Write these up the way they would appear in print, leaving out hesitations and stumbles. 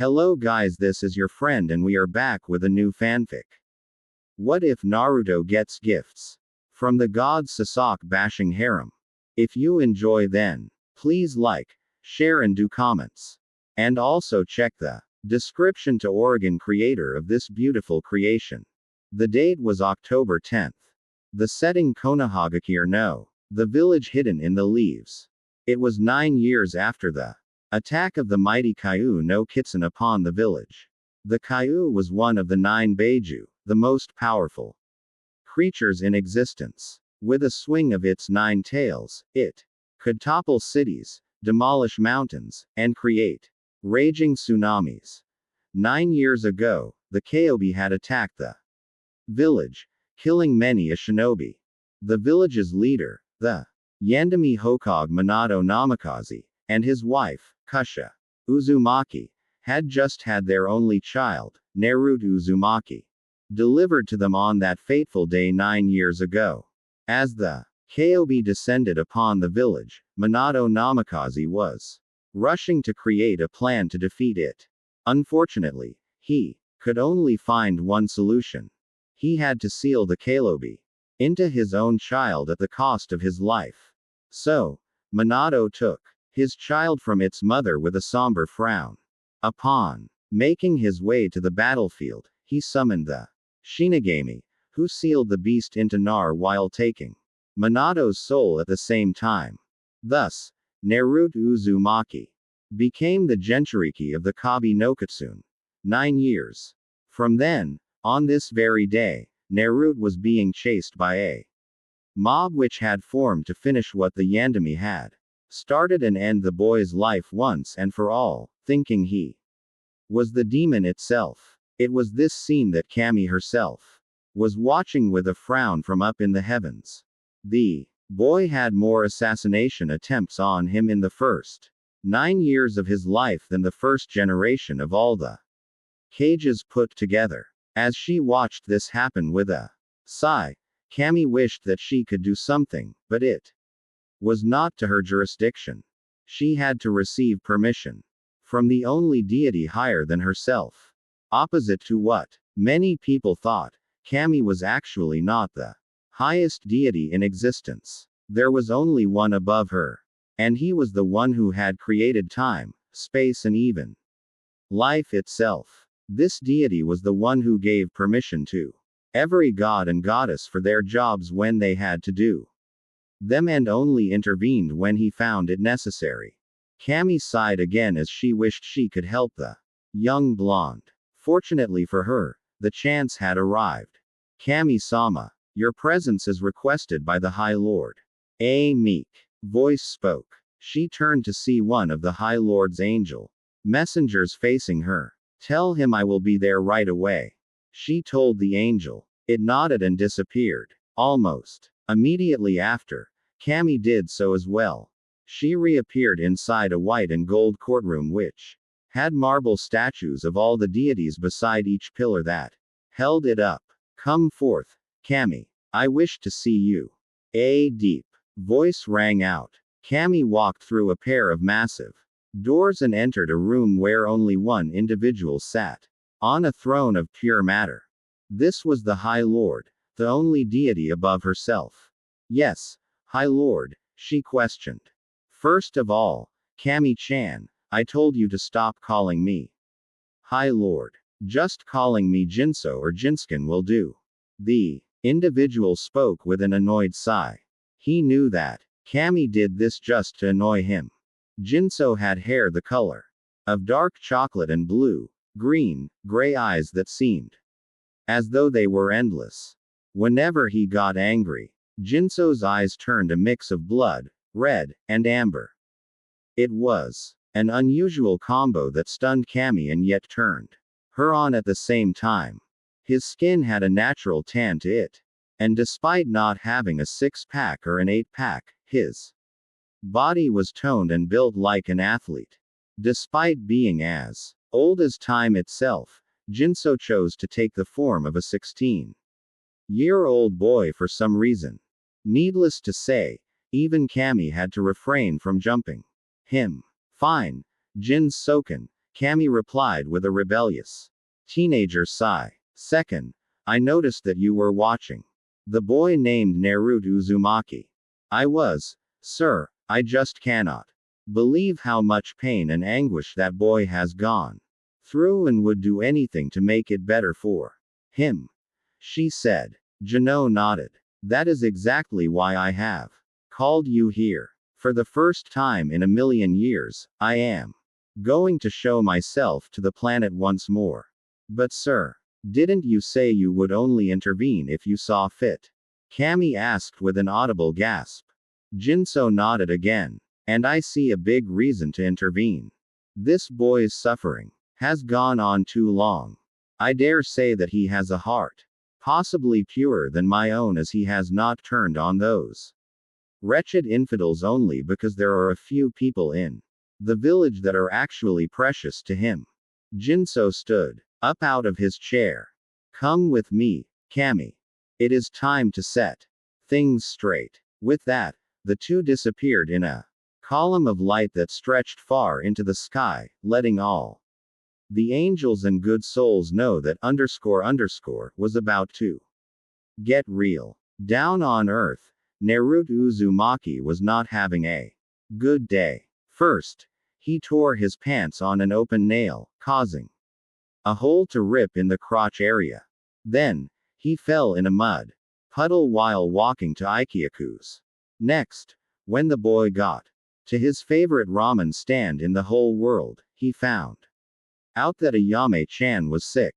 Hello guys, this is your friend and we are back with a new fanfic. What if Naruto gets gifts from the gods Sasuke bashing Harem? If you enjoy then, please like, share and do comments. And also check the description to Oregon creator of this beautiful creation. The date was October 10th. The setting Konohagakure no, the village hidden in the leaves. It was 9 years after the attack of the mighty Kaiu no Kitsun upon the village. The Kaiu was one of the 9 Beiju, the most powerful creatures in existence. With a swing of its 9 tails, it could topple cities, demolish mountains, and create raging tsunamis. 9 years ago, the Kyobi had attacked the village, killing many a shinobi. The village's leader, the Yandami Hokage Minato Namikaze, and his wife, Kusha Uzumaki, had just had their only child, Naruto Uzumaki, delivered to them on that fateful day 9 years ago. As the Kyobi descended upon the village, Minato Namikaze was rushing to create a plan to defeat it. Unfortunately, he could only find one solution. He had to seal the Kyobi into his own child at the cost of his life. So, Minato took his child from its mother with a somber frown. Upon making his way to the battlefield, he summoned the Shinigami, who sealed the beast into Nar while taking Minato's soul at the same time. Thus, Naruto Uzumaki became the Jinchuriki of the Kabi no Kitsune. 9 years. From then, on this very day, Naruto was being chased by a mob which had formed to finish what the Yandami had started and end the boy's life once and for all, thinking he was the demon itself. It was this scene that Kami herself was watching with a frown from up in the heavens. The boy had more assassination attempts on him in the first 9 years of his life than the first generation of all the Kages put together. As she watched this happen with a sigh, Kami wished that she could do something, but it was not to her jurisdiction. She had to receive permission from the only deity higher than herself. Opposite to what many people thought, Kami was actually not the highest deity in existence. There was only one above her. And he was the one who had created time, space and even life itself. This deity was the one who gave permission to every god and goddess for their jobs when they had to do them and only intervened when he found it necessary. Kami sighed again as she wished she could help the young blonde. Fortunately for her, the chance had arrived. Kami-sama, your presence is requested by the High Lord. A meek voice spoke. She turned to see one of the High Lord's angel messengers facing her. Tell him I will be there right away. She told the angel. It nodded and disappeared. Almost immediately after, Kami did so as well. She reappeared inside a white and gold courtroom which had marble statues of all the deities beside each pillar that held it up. Come forth, Kami. I wish to see you. A deep voice rang out. Kami walked through a pair of massive doors and entered a room where only one individual sat on a throne of pure matter. This was the High Lord, the only deity above herself. Yes, High Lord, she questioned. First of all, Kami-chan, I told you to stop calling me High Lord. Just calling me Jinso or Jinskin will do. The individual spoke with an annoyed sigh. He knew that Kami did this just to annoy him. Jinso had hair the color of dark chocolate and blue, green, gray eyes that seemed as though they were endless. Whenever he got angry, Jinso's eyes turned a mix of blood, red, and amber. It was an unusual combo that stunned Kami and yet turned her on at the same time. His skin had a natural tan to it. And despite not having a 6-pack or an 8-pack, his body was toned and built like an athlete. Despite being as old as time itself, Jinso chose to take the form of a 16-year-old boy for some reason. Needless to say, even Kami had to refrain from jumping him. Fine, Jin Soken, Kami replied with a rebellious teenager sigh. Second, I noticed that you were watching. The boy named Naruto Uzumaki. I was, sir, I just cannot believe how much pain and anguish that boy has gone through and would do anything to make it better for him, she said. Jano nodded. That is exactly why I have called you here. For the first time in a million years, I am going to show myself to the planet once more. But sir, didn't you say you would only intervene if you saw fit? Kami asked with an audible gasp. Jinso nodded again. And I see a big reason to intervene. This boy's suffering has gone on too long. I dare say that he has a heart, possibly purer than my own, as he has not turned on those wretched infidels only because there are a few people in the village that are actually precious to him. Jinso stood up out of his chair. Come with me, Kami. It is time to set things straight. With that, the two disappeared in a column of light that stretched far into the sky, letting all the angels and good souls know that was about to get real. Down on Earth, Naruto Uzumaki was not having a good day. First, he tore his pants on an open nail, causing a hole to rip in the crotch area. Then, he fell in a mud puddle while walking to Ikyaku's. Next, when the boy got to his favorite ramen stand in the whole world, he found out that Ayame-chan was sick.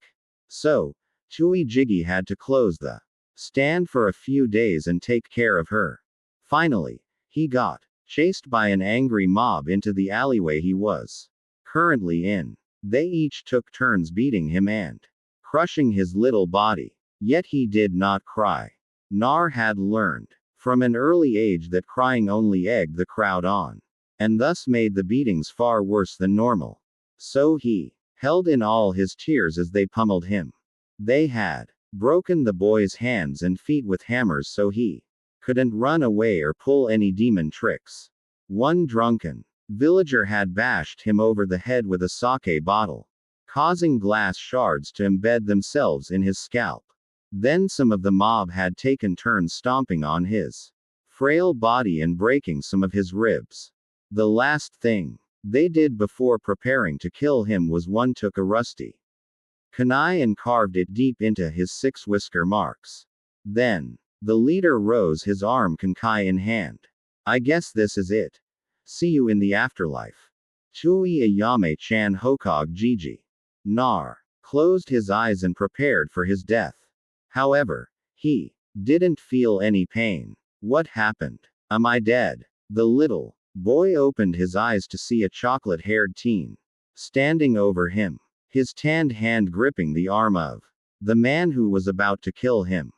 So, Tui Jiggy had to close the stand for a few days and take care of her. Finally, he got chased by an angry mob into the alleyway he was currently in. They each took turns beating him and crushing his little body. Yet he did not cry. Nar had learned from an early age that crying only egged the crowd on, and thus made the beatings far worse than normal. So he held in all his tears as they pummeled him. They had broken the boy's hands and feet with hammers so he couldn't run away or pull any demon tricks. One drunken villager had bashed him over the head with a sake bottle, causing glass shards to embed themselves in his scalp. Then some of the mob had taken turns stomping on his frail body and breaking some of his ribs. The last thing they did before preparing to kill him was one took a rusty kunai and carved it deep into his 6 whisker marks. Then, the leader rose, his arm kunai in hand. I guess this is it. See you in the afterlife. Tui Ayame-chan Hokage Gigi. Nar closed his eyes and prepared for his death. However, he didn't feel any pain. What happened? Am I dead? The little boy opened his eyes to see a chocolate-haired teen standing over him, his tanned hand gripping the arm of the man who was about to kill him.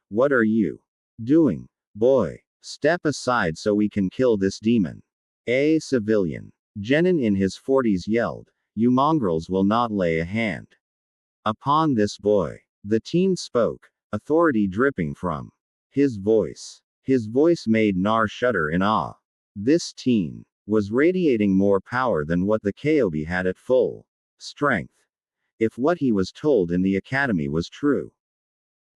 What are you doing, boy? Step aside so we can kill this demon. A civilian genin in his 40s yelled. You mongrels will not lay a hand upon this boy. The teen spoke, authority dripping from his voice. His voice made Nar shudder in awe. This teen was radiating more power than what the Kyobi had at full strength. If what he was told in the academy was true.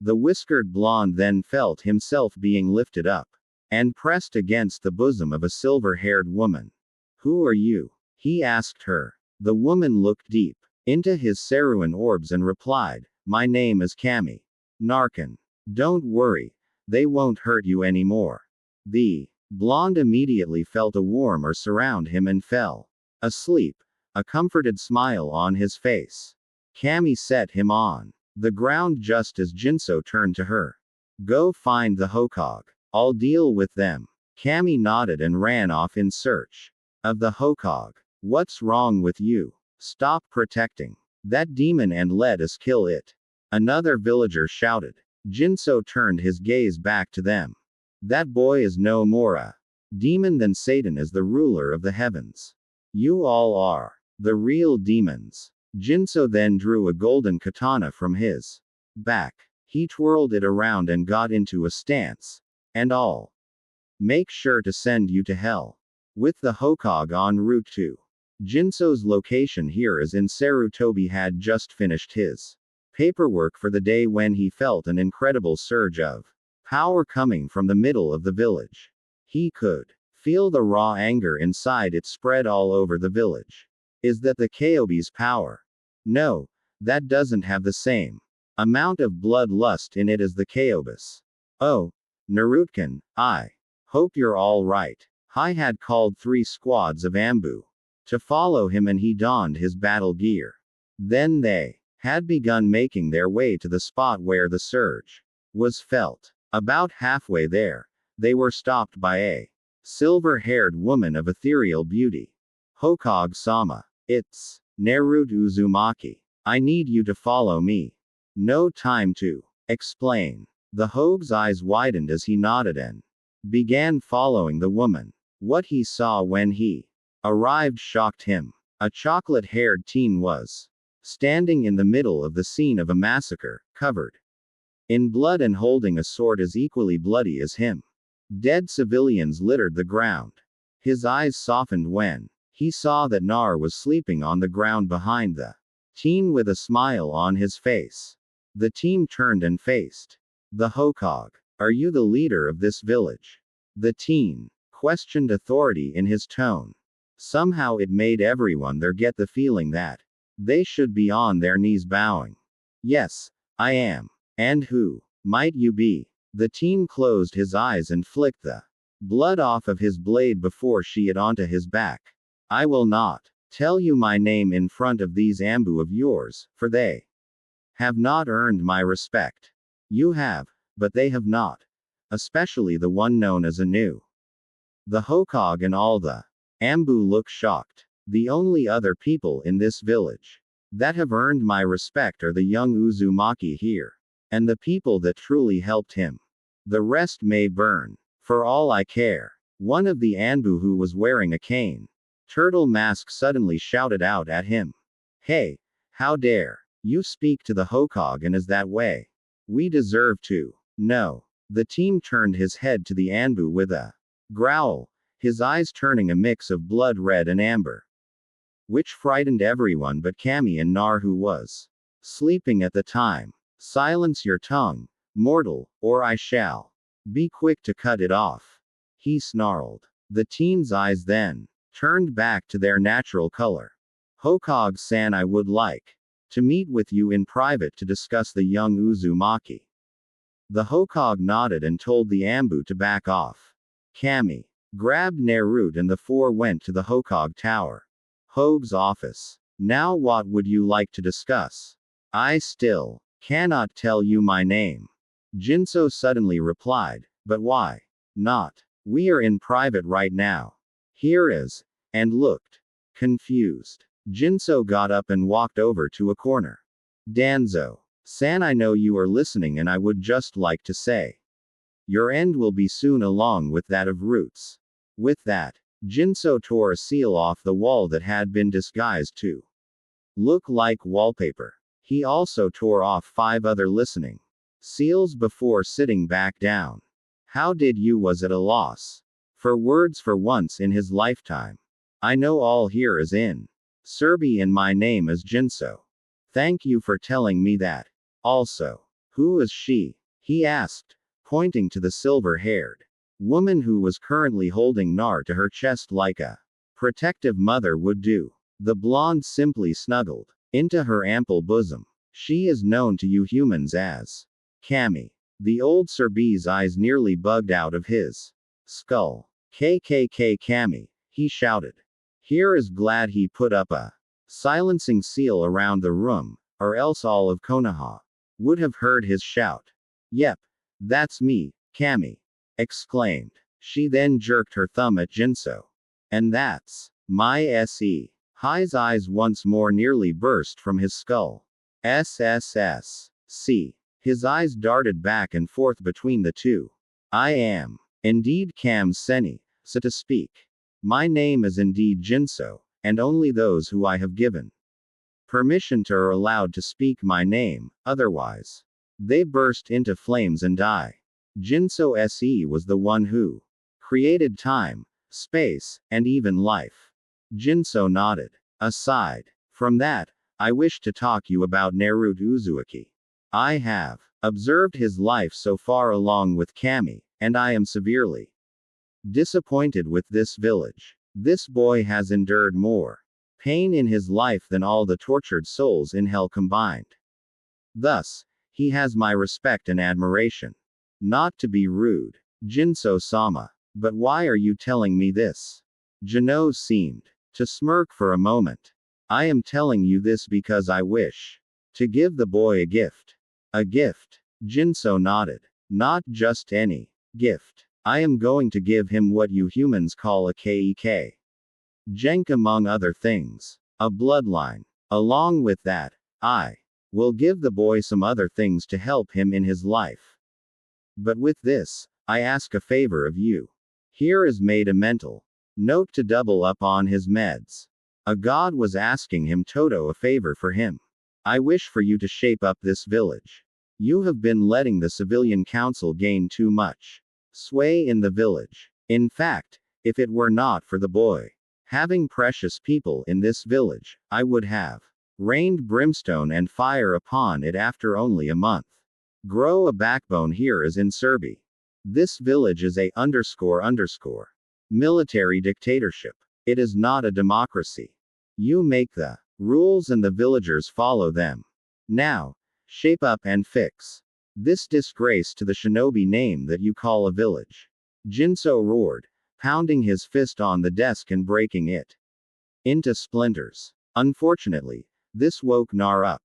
The whiskered blonde then felt himself being lifted up and pressed against the bosom of a silver-haired woman. Who are you? He asked her. The woman looked deep into his Saruan orbs and replied, my name is Kami. Narkin. Don't worry, they won't hurt you anymore. The blonde immediately felt a warmth surround him and fell asleep, a comforted smile on his face. Kami set him on the ground just as Jinso turned to her. Go find the Hokage. I'll deal with them. Kami nodded and ran off in search of the Hokage. What's wrong with you? Stop protecting that demon and let us kill it. Another villager shouted. Jinso turned his gaze back to them. That boy is no more a demon than Satan is the ruler of the heavens. You all are the real demons. Jinso then drew a golden katana from his back. He twirled it around and got into a stance. And I'll make sure to send you to hell with the Hokage en route to Jinso's location here is in Sarutobi had just finished his paperwork for the day when he felt an incredible surge of power coming from the middle of the village. He could feel the raw anger inside it spread all over the village. Is that the Kyobi's power? No, that doesn't have the same amount of bloodlust in it as the Kyobis. Oh, Narutkin, I hope you're all right. Hai had called 3 squads of Ambu to follow him and he donned his battle gear. Then they had begun making their way to the spot where the surge was felt. About halfway there, they were stopped by a silver-haired woman of ethereal beauty. Hokage-sama. It's Naruto Uzumaki. I need you to follow me. No time to explain. The Hoge's eyes widened as he nodded and began following the woman. What he saw when he arrived shocked him. A chocolate-haired teen was standing in the middle of the scene of a massacre, covered in blood and holding a sword as equally bloody as him. Dead civilians littered the ground. His eyes softened when he saw that Nar was sleeping on the ground behind the teen with a smile on his face. The team turned and faced the Hokage. Are you the leader of this village? The teen questioned authority in his tone. Somehow it made everyone there get the feeling that they should be on their knees bowing. Yes, I am. And who might you be? The teen closed his eyes and flicked the blood off of his blade before she it onto his back. I will not tell you my name in front of these Ambu of yours, for they have not earned my respect. You have, but they have not. Especially the one known as Anu. The Hokage and all the Ambu look shocked. The only other people in this village that have earned my respect are the young Uzumaki here. And the people that truly helped him. The rest may burn. For all I care. One of the Anbu who was wearing a cane turtle mask suddenly shouted out at him. Hey, how dare you speak to the Hokage and is that way? We deserve to know. The team turned his head to the Anbu with a growl, his eyes turning a mix of blood red and amber. Which frightened everyone but Kami and Nar who was sleeping at the time. Silence your tongue, mortal, or I shall be quick to cut it off. He snarled. The teen's eyes then turned back to their natural color. Hokage-san, I would like to meet with you in private to discuss the young Uzumaki. The Hokage nodded and told the Ambu to back off. Kami grabbed Naruto and the 4 went to the Hokage Tower. Hoge's office. Now what would you like to discuss? I still cannot tell you my name. Jinso suddenly replied, but why not? We are in private right now. Here is, and looked confused. Jinso got up and walked over to a corner. Danzo-san, I know you are listening and I would just like to say, your end will be soon along with that of Roots. With that, Jinso tore a seal off the wall that had been disguised to look like wallpaper. He also tore off 5 other listening seals before sitting back down. How did you was at a loss for words for once in his lifetime? I know all here is in Serbi and my name is Jinso. Thank you for telling me that. Also, who is she? He asked, pointing to the silver-haired woman who was currently holding Nar to her chest like a protective mother would do. The blonde simply snuggled into her ample bosom. She is known to you humans as Kami. The old Serbi's eyes nearly bugged out of his skull. KKK Kami, he shouted. Here is glad he put up a silencing seal around the room, or else all of Konoha would have heard his shout. Yep, that's me, Kami exclaimed. She then jerked her thumb at Jinso. And that's my SE. Hai's eyes once more nearly burst from his skull. SSS. His eyes darted back and forth between the two. I am indeed Kam Seni, so to speak. My name is indeed Jinso, and only those who I have given permission to are allowed to speak my name, otherwise they burst into flames and die. Jinso SE was the one who created time, space, and even life. Jinso nodded. Aside from that, I wish to talk you about Naruto Uzumaki. I have observed his life so far along with Kami, and I am severely disappointed with this village. This boy has endured more pain in his life than all the tortured souls in hell combined. Thus, he has my respect and admiration. Not to be rude, Jinso-sama, but why are you telling me this? Jano seemed to smirk for a moment. I am telling you this because I wish to give the boy a gift. A gift? Jinso nodded. Not just any gift. I am going to give him what you humans call a kek. Jenk among other things. A bloodline. Along with that, I will give the boy some other things to help him in his life. But with this, I ask a favor of you. Here is made a mental note to double up on his meds. A god was asking him Toto a favor for him. I wish for you to shape up this village. You have been letting the civilian council gain too much sway in the village. In fact, if it were not for the boy having precious people in this village, I would have rained brimstone and fire upon it after only a month. Grow a backbone here as in Serbi. This village is a __ military dictatorship. It is not a democracy. You make the rules and the villagers follow them. Now, shape up and fix this disgrace to the shinobi name that you call a village. Jinso roared, pounding his fist on the desk and breaking it into splinters. Unfortunately, this woke Nar up.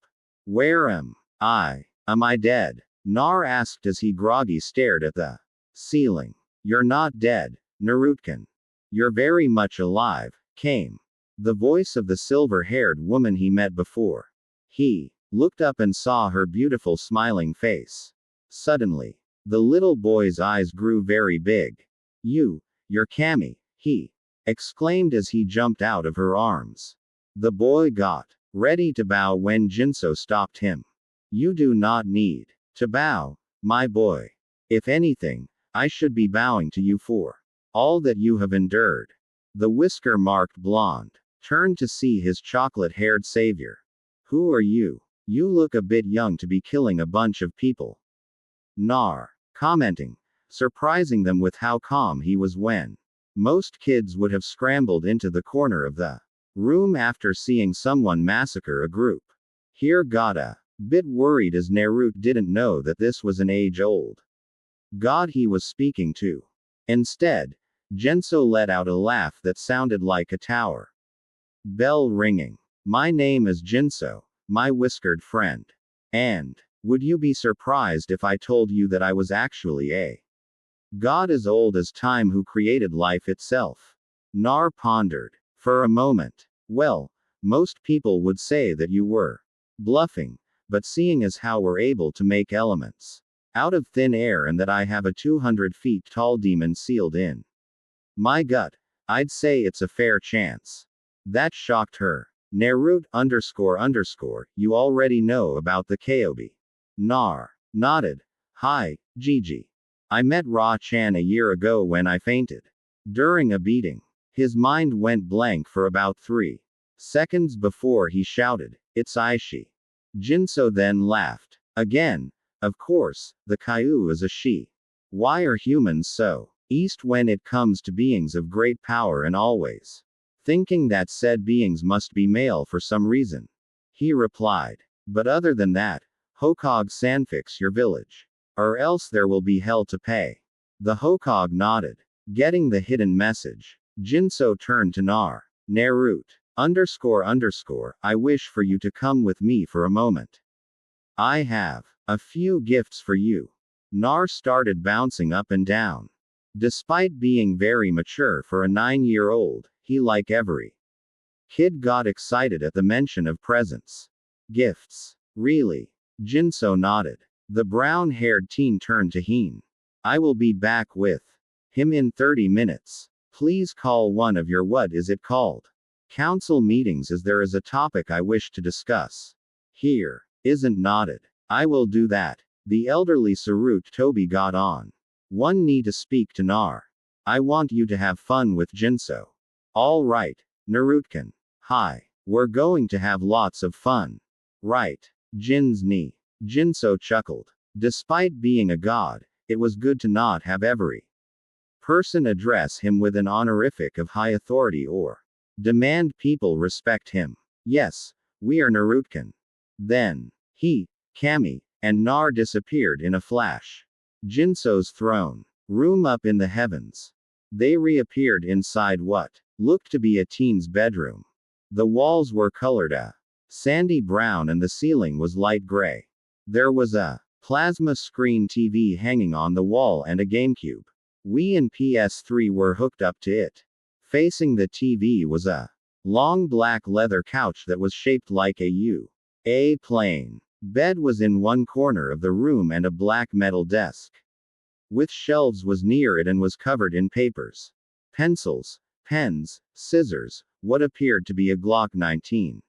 Where am I? Am I dead? Nar asked as he groggy stared at the ceiling. You're not dead, Narutkin. You're very much alive, came the voice of the silver-haired woman he met before. He looked up and saw her beautiful smiling face. Suddenly, the little boy's eyes grew very big. You're Kami, he exclaimed as he jumped out of her arms. The boy got ready to bow when Jinso stopped him. You do not need to bow, my boy. If anything, I should be bowing to you for all that you have endured. The whisker-marked blonde turned to see his chocolate-haired savior. Who are you? You look a bit young to be killing a bunch of people. Nar commenting, surprising them with how calm he was when most kids would have scrambled into the corner of the room after seeing someone massacre a group. Here got a bit worried as Naruto didn't know that this was an age-old god he was speaking to. Instead, Jinso let out a laugh that sounded like a tower bell ringing. My name is Jinso, my whiskered friend. And would you be surprised if I told you that I was actually a god as old as time who created life itself? Nar pondered for a moment. Well, most people would say that you were bluffing, but seeing as how we're able to make elements out of thin air and that I have a 200 feet tall demon sealed in my gut, I'd say it's a fair chance. That shocked her. Naruto __ you already know about the Kobe. Nar nodded. Hi, Gigi. I met Ra-chan a year ago when I fainted during a beating. His mind went blank for about 3 seconds before he shouted, it's Aishi. Jinso then laughed. Again, of course, the Kaiu is a she. Why are humans so east when it comes to beings of great power and always thinking that said beings must be male for some reason? He replied. But other than that, Hokage-san, fix your village. Or else there will be hell to pay. The Hokage nodded, getting the hidden message. Jinso turned to Nar. Naruto __ I wish for you to come with me for a moment. I have a few gifts for you. Nar started bouncing up and down. Despite being very mature for a 9-year-old, he, like every kid, got excited at the mention of presents. Gifts. Really? Jinso nodded. The brown-haired teen turned to Heen. I will be back with him in 30 minutes. Please call one of your what is it called? Council meetings as there is a topic I wish to discuss. Here. Isn't nodded. I will do that. The elderly Sarut Toby got on. One need to speak to Nar. I want you to have fun with Jinso. All right. Narutkin. Hi. We're going to have lots of fun. Right. Jin's knee. Jinso chuckled. Despite being a god, it was good to not have every person address him with an honorific of high authority or demand people respect him. Yes, we are Narutkin. Then, he, Kami, and Nar disappeared in a flash. Jinso's throne room up in the heavens. They reappeared inside what looked to be a teen's bedroom. The walls were colored a sandy brown and the ceiling was light gray. There was a plasma screen TV hanging on the wall and a GameCube. Wii and PS3 were hooked up to it. Facing the TV was a long black leather couch that was shaped like a U. A plain bed was in one corner of the room and a black metal desk with shelves was near it and was covered in papers, pencils, pens, scissors, what appeared to be a Glock 19.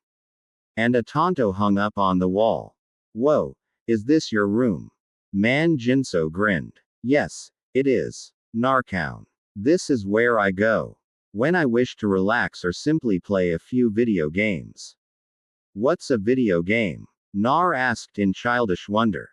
And a Tonto hung up on the wall. Whoa, is this your room? Man, Jinso grinned. Yes, it is. Narcown. This is where I go when I wish to relax or simply play a few video games. What's a video game? Nar asked in childish wonder.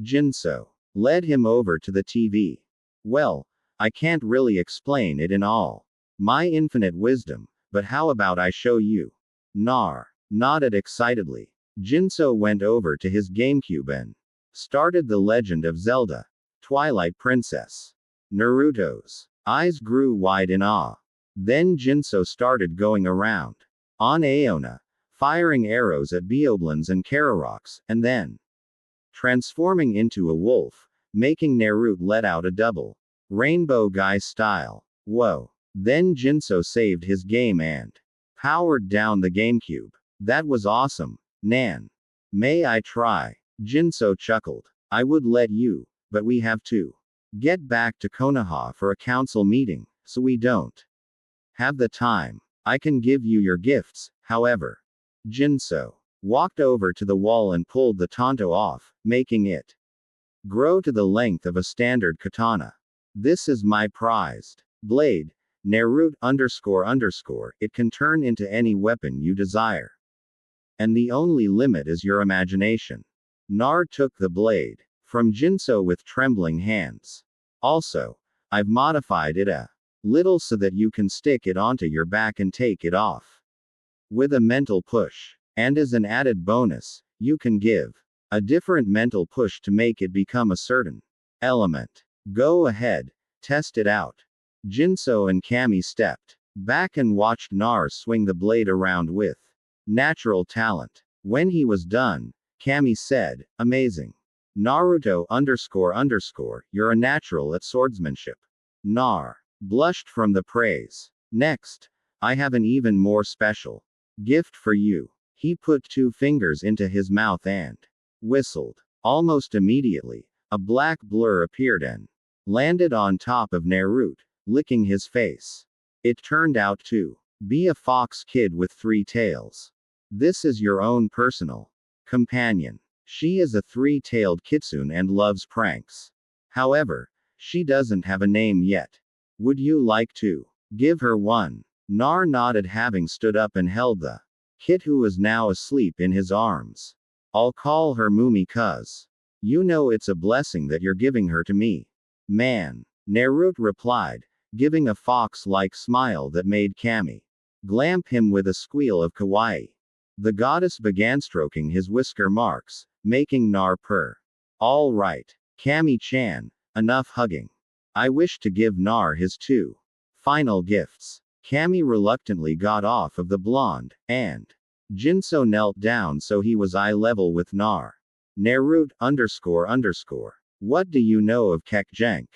Jinso led him over to the TV. Well, I can't really explain it in all my infinite wisdom, but how about I show you? Nar nodded excitedly. Jinso went over to his GameCube and started The Legend of Zelda: Twilight Princess. Naruto's eyes grew wide in awe. Then Jinso started going around on Aona, firing arrows at Beoblins and Kararoks, and then transforming into a wolf, making Narut let out a double rainbow guy style. Whoa. Then Jinso saved his game and powered down the GameCube. That was awesome, Nan. May I try? Jinso chuckled. I would let you, but we have to get back to Konoha for a council meeting, so we don't have the time. I can give you your gifts, however. Jinso walked over to the wall and pulled the Tonto off, making it grow to the length of a standard katana. This is my prized blade. Narut __, it can turn into any weapon you desire. And the only limit is your imagination. Nar took the blade from Jinso with trembling hands. Also, I've modified it a little so that you can stick it onto your back and take it off with a mental push. And as an added bonus, you can give a different mental push to make it become a certain element. Go ahead, test it out. Jinso and Kami stepped back and watched Nar swing the blade around with natural talent. When he was done, Kami said, amazing. Naruto __, you're a natural at swordsmanship. Nar blushed from the praise. Next, I have an even more special gift for you. He put 2 fingers into his mouth and whistled. Almost immediately, a black blur appeared and landed on top of Narut, licking his face. It turned out to be a fox kid with 3 tails. This is your own personal companion. She is a 3-tailed kitsune and loves pranks. However, she doesn't have a name yet. Would you like to give her one? Nar nodded, having stood up and held the kit, who was now asleep, in his arms. I'll call her Mumi, cuz you know it's a blessing that you're giving her to me. Man, Narut replied, giving a fox-like smile that made Kami glamp him with a squeal of kawaii. The goddess began stroking his whisker marks, making Nar purr. All right, Kami-chan, enough hugging. I wish to give Nar his 2 final gifts. Kami reluctantly got off of the blonde, and Jinso knelt down so he was eye level with Nar. Narut __, what do you know of Kekjenk?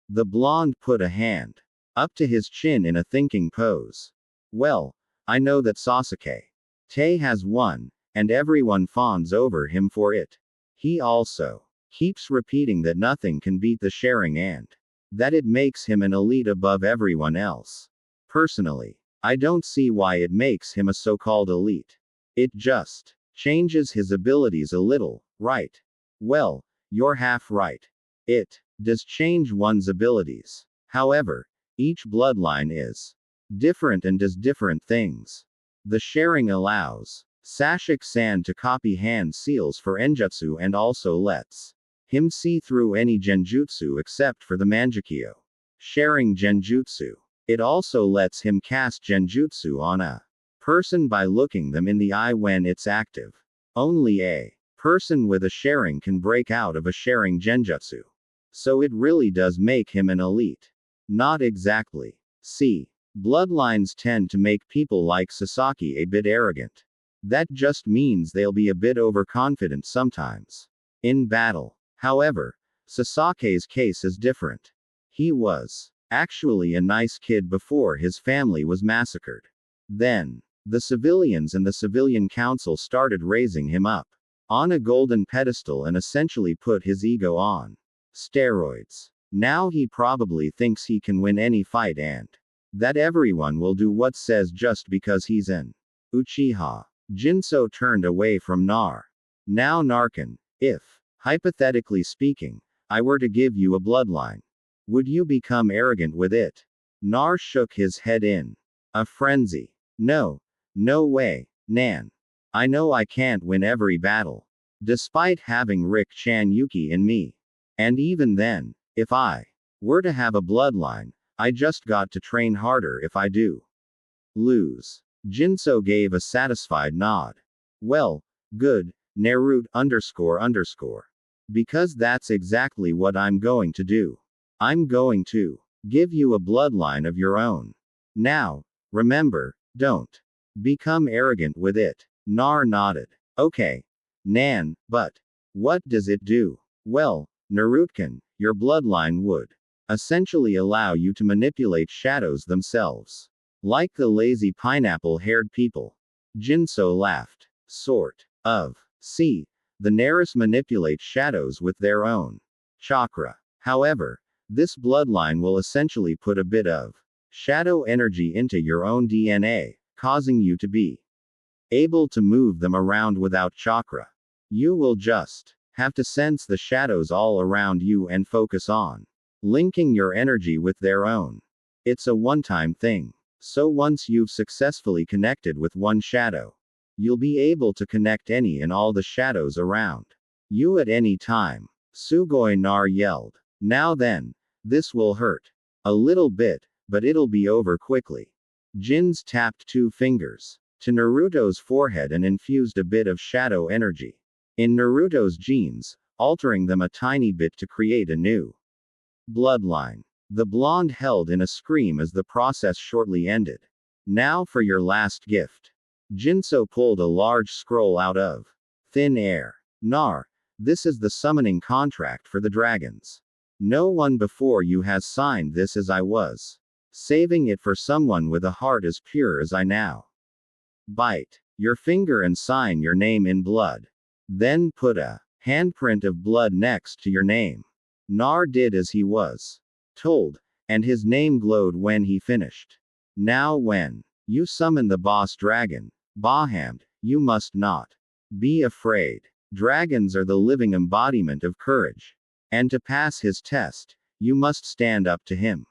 The blonde put a hand up to his chin in a thinking pose. Well, I know that Sasuke Tay has one, and everyone fawns over him for it. He also keeps repeating that nothing can beat the sharing and that it makes him an elite above everyone else. Personally, I don't see why it makes him a so-called elite. It just changes his abilities a little, right? Well, you're half right. It does change one's abilities. However, each bloodline is Different and does different things. The sharing allows Sashik-san to copy hand seals for Enjutsu and also lets him see through any genjutsu except for the Mangekyo. Sharing genjutsu. It also lets him cast genjutsu on a person by looking them in the eye when it's active. Only a person with a sharing can break out of a sharing genjutsu. So it really does make him an elite. Not exactly. See, bloodlines tend to make people like Sasaki a bit arrogant. That just means they'll be a bit overconfident sometimes. In battle. However, Sasake's case is different. He was actually a nice kid before his family was massacred. Then, the civilians and the civilian council started raising him up on a golden pedestal and essentially put his ego on steroids. Now he probably thinks he can win any fight and that everyone will do what says just because he's an Uchiha. Jinso turned away from Nar. Now Narkin, if, hypothetically speaking, I were to give you a bloodline, would you become arrogant with it? Nar shook his head in a frenzy. No. No way, Nan. I know I can't win every battle. Despite having Rick-chan Yuki in me. And even then, if I were to have a bloodline, I just got to train harder if I do lose. Jinso gave a satisfied nod. Well, good, Naruto __. Because that's exactly what I'm going to do. I'm going to give you a bloodline of your own. Now, remember, don't become arrogant with it. Nar nodded. Okay, Nan, but what does it do? Well, Narutkin, your bloodline would essentially allow you to manipulate shadows themselves. Like the lazy pineapple-haired people. Jinso laughed. Sort of. See, the Naris manipulate shadows with their own chakra. However, this bloodline will essentially put a bit of shadow energy into your own DNA, causing you to be able to move them around without chakra. You will just have to sense the shadows all around you and focus on linking your energy with their own. It's a one-time thing. So once you've successfully connected with one shadow, you'll be able to connect any and all the shadows around you at any time. Sugoi Nar yelled. Now then, this will hurt a little bit, but it'll be over quickly. Jins tapped 2 fingers to Naruto's forehead and infused a bit of shadow energy in Naruto's genes, altering them a tiny bit to create a new bloodline. The blonde held in a scream as the process shortly ended. Now for your last gift. Jinso pulled a large scroll out of thin air. Nar, this is the summoning contract for the dragons. No one before you has signed this as I was saving it for someone with a heart as pure as I now. Bite your finger and sign your name in blood. Then put a handprint of blood next to your name. Nar did as he was told, and his name glowed when he finished. Now when you summon the boss dragon, Bahamd, you must not be afraid. Dragons are the living embodiment of courage. And to pass his test, you must stand up to him.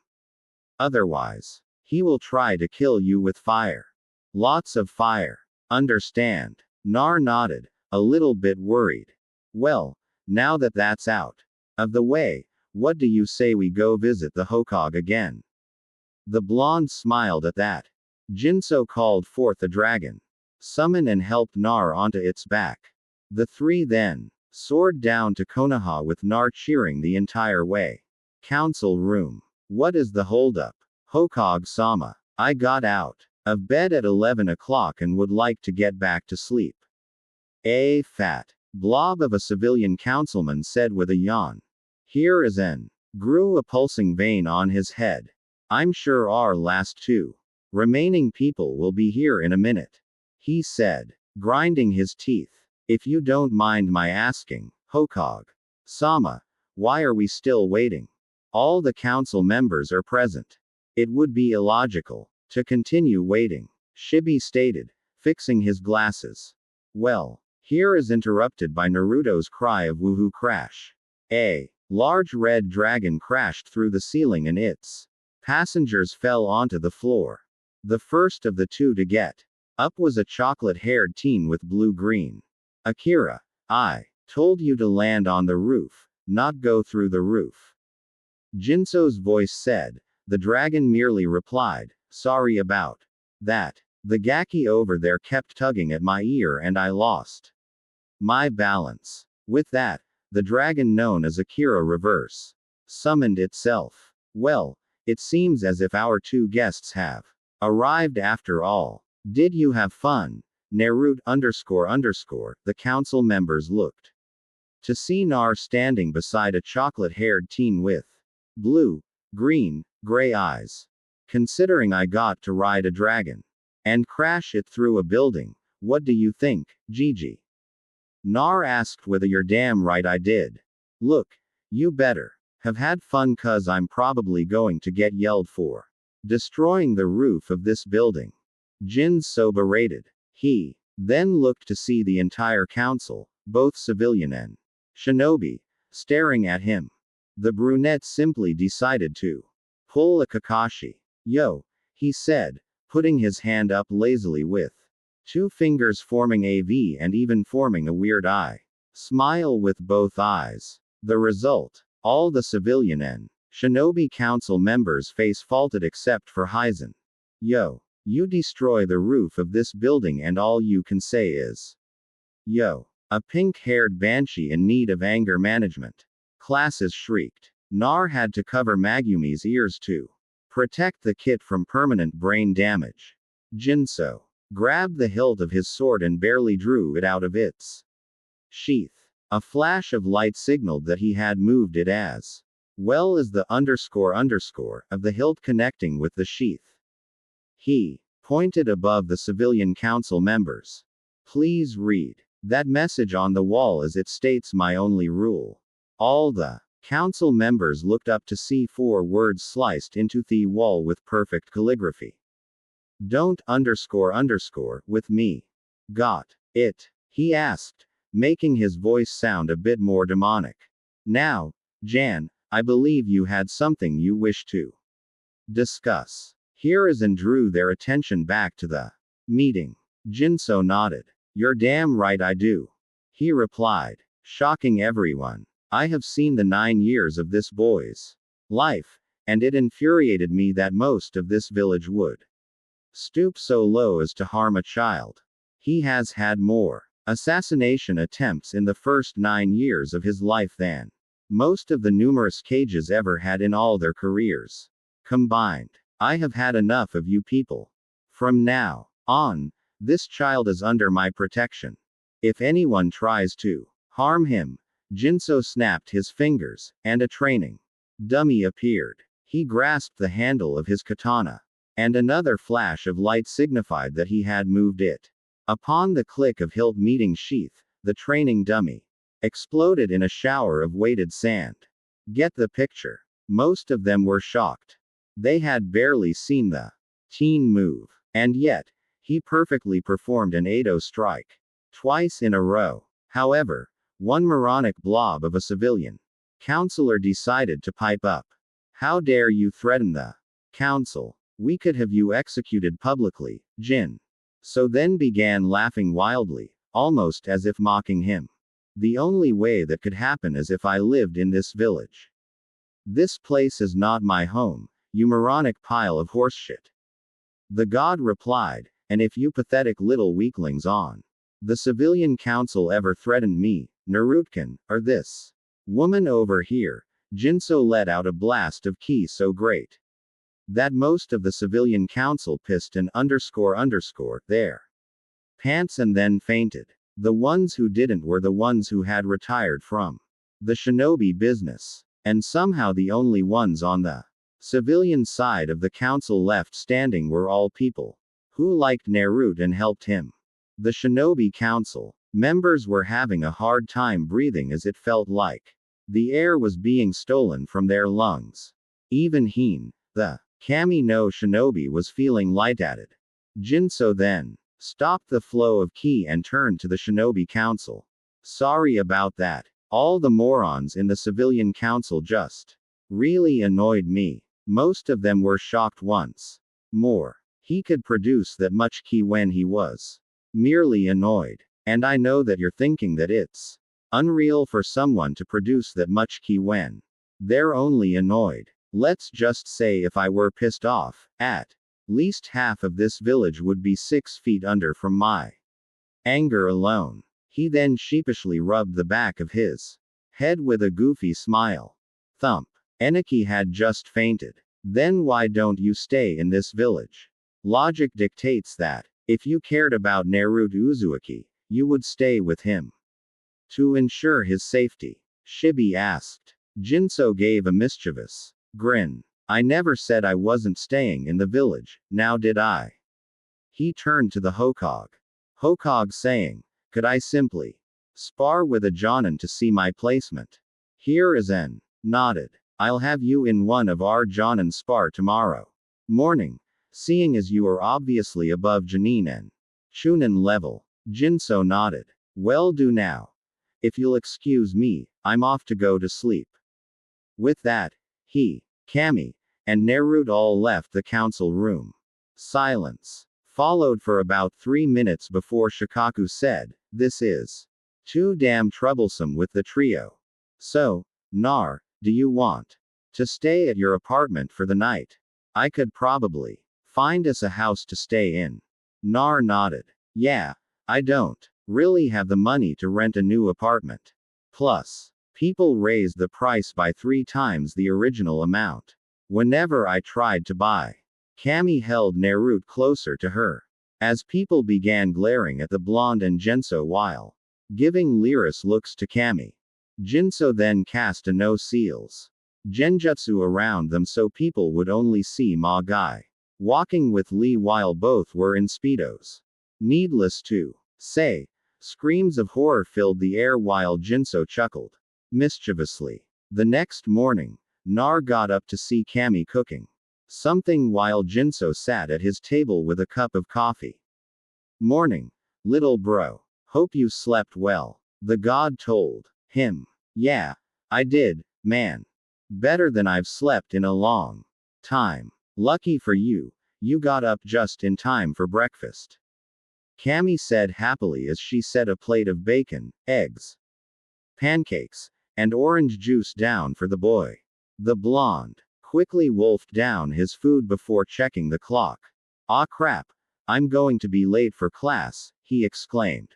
Otherwise, he will try to kill you with fire. Lots of fire. Understand? Nar nodded, a little bit worried. Well, now that that's out of the way, what do you say we go visit the Hokage again? The blonde smiled at that. Jinso called forth a dragon. Summon and helped Nar onto its back. The 3 then soared down to Konoha with Nar cheering the entire way. Council room. What is the holdup? Hokage-sama. I got out of bed at 11 o'clock and would like to get back to sleep. A fat blob of a civilian councilman said with a yawn. Here is an grew a pulsing vein on his head. I'm sure our last 2 remaining people will be here in a minute. He said, grinding his teeth. If you don't mind my asking, Hokage-sama, why are we still waiting? All the council members are present. It would be illogical to continue waiting, Shibi stated, fixing his glasses. Well, here is interrupted by Naruto's cry of woohoo crash. A large red dragon crashed through the ceiling and its passengers fell onto the floor. The first of the two to get up was a chocolate-haired teen with blue-green. Akira, I told you to land on the roof, not go through the roof. Jinso's voice said. The dragon merely replied, sorry about that. The gaki over there kept tugging at my ear and I lost my balance. With that, the dragon known as Akira Reverse summoned itself. Well, it seems as if our two guests have arrived after all. Did you have fun? Naruto __, the council members looked to see Nar standing beside a chocolate-haired teen with blue, green, gray eyes. Considering I got to ride a dragon and crash it through a building, what do you think, Gigi? Nar asked. Whether you're damn right I did. Look, you better have had fun, cuz I'm probably going to get yelled for destroying the roof of this building. Jinso berated. He then looked to see the entire council, both civilian and shinobi, staring at him. The brunette simply decided to pull a Kakashi. Yo, he said, putting his hand up lazily with two fingers forming a V and even forming a weird eye smile with both eyes. The result, all the civilian and shinobi council members face faulted except for Hyzen. Yo, you destroy the roof of this building and all you can say is yo. A pink-haired banshee in need of anger management. Classes shrieked. Nar had to cover Megumi's ears to protect the kid from permanent brain damage. Jinso grabbed the hilt of his sword and barely drew it out of its sheath. A flash of light signaled that he had moved it as well as the __ of the hilt connecting with the sheath. He pointed above the civilian council members. Please read that message on the wall as it states my only rule. All the council members looked up to see 4 words sliced into the wall with perfect calligraphy. Don't __ with me. Got it? He asked, making his voice sound a bit more demonic. Now, Jan, I believe you had something you wish to discuss. Here is and drew their attention back to the meeting. Jinso nodded. You're damn right I do. He replied, shocking everyone. I have seen the 9 years of this boy's life, and it infuriated me that most of this village would stoop so low as to harm a child. He has had more assassination attempts in the first 9 years of his life than most of the numerous cages ever had in all their careers combined. I have had enough of you people. From now on, this child is under my protection. If anyone tries to harm him, Jinso snapped his fingers, and a training dummy appeared. He grasped the handle of his katana, and another flash of light signified that he had moved it. Upon the click of hilt meeting sheath, the training dummy exploded in a shower of weighted sand. Get the picture. Most of them were shocked. They had barely seen the teen move, and yet, he perfectly performed an Edo strike twice in a row. However, one moronic blob of a civilian counselor decided to pipe up. How dare you threaten the council? We could have you executed publicly, Jin. So then began laughing wildly, almost as if mocking him. The only way that could happen is if I lived in this village. This place is not my home, you moronic pile of horseshit. The god replied, and if you pathetic little weaklings on the civilian council ever threatened me, Naruto, or this woman over here, Jinso let out a blast of ki so great that most of the civilian council pissed an __ their pants and then fainted. The ones who didn't were the ones who had retired from the shinobi business. And somehow the only ones on the civilian side of the council left standing were all people who liked Naruto and helped him. The shinobi council members were having a hard time breathing as it felt like the air was being stolen from their lungs. Even Heen, the Kami no shinobi, was feeling lightheaded. Jinso then stopped the flow of ki and turned to the shinobi council. Sorry about that. All the morons in the civilian council just really annoyed me. Most of them were shocked once more. He could produce that much ki when he was merely annoyed. And I know that you're thinking that it's unreal for someone to produce that much ki when they're only annoyed. Let's just say if I were pissed off, at least half of this village would be 6 feet under from my anger alone. He then sheepishly rubbed the back of his head with a goofy smile. Thump. Eniki had just fainted. Then why don't you stay in this village? Logic dictates that, if you cared about Naruto Uzumaki, you would stay with him. To ensure his safety, Shibi asked. Jinso gave a mischievous grin. I never said I wasn't staying in the village, now did I? He turned to the Hokage. Hokage saying, could I simply spar with a Jonin to see my placement? Here is N. Nodded. I'll have you in one of our Jonin spar tomorrow morning, seeing as you are obviously above Janine and Chunin level. Jinso nodded. Well, do now. If you'll excuse me, I'm off to go to sleep. With that, he, Kami, and Naruto all left the council room. Silence followed for about 3 minutes before Shikaku said, this is too damn troublesome with the trio. So, Nar, do you want to stay at your apartment for the night? I could probably find us a house to stay in. Nar nodded. Yeah, I don't really have the money to rent a new apartment. Plus, people raised the price by 3 times the original amount. Whenever I tried to buy, Kami held Naruto closer to her. As people began glaring at the blonde and Jinso while giving Lyris looks to Kami. Jinso then cast a no seals genjutsu around them so people would only see Ma Guy walking with Lee while both were in speedos. Needless to say, screams of horror filled the air while Jinso chuckled mischievously. The next morning, Nar got up to see Kami cooking something while Jinso sat at his table with a cup of coffee. Morning, little bro. Hope you slept well. The god told him. Yeah, I did, man. Better than I've slept in a long time. Lucky for you, you got up just in time for breakfast. Kami said happily as she set a plate of bacon, eggs, pancakes, and orange juice down for the boy. The blonde quickly wolfed down his food before checking the clock. Ah crap, I'm going to be late for class, he exclaimed.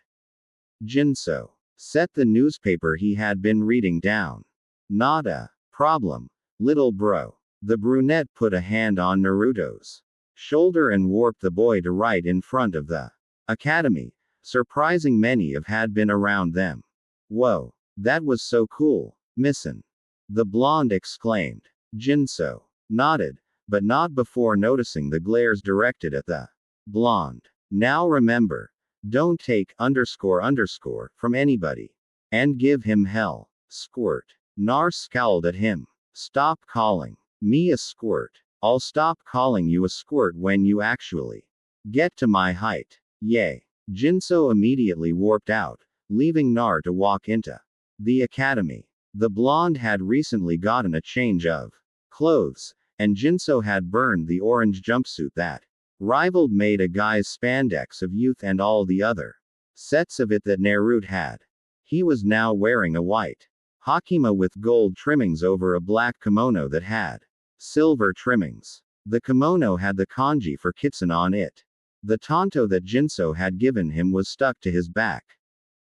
Jinso set the newspaper he had been reading down. Not a problem, little bro. The brunette put a hand on Naruto's shoulder and warped the boy to right in front of the academy, surprising many of had been around them. Whoa, that was so cool, missin'. The blonde exclaimed. Jinso nodded, but not before noticing the glares directed at the blonde. Now remember, don't take __ from anybody. And give him hell. Squirt. Nar scowled at him. Stop calling me a squirt. I'll stop calling you a squirt when you actually get to my height. Yay. Jinso immediately warped out, leaving Nar to walk into the academy. The blonde had recently gotten a change of clothes, and Jinso had burned the orange jumpsuit that rivaled made a guy's spandex of youth and all the other sets of it that Naruto had. He was now wearing a white hakama with gold trimmings over a black kimono that had silver trimmings. The kimono had the kanji for kitsune on it. The tanto that Jinso had given him was stuck to his back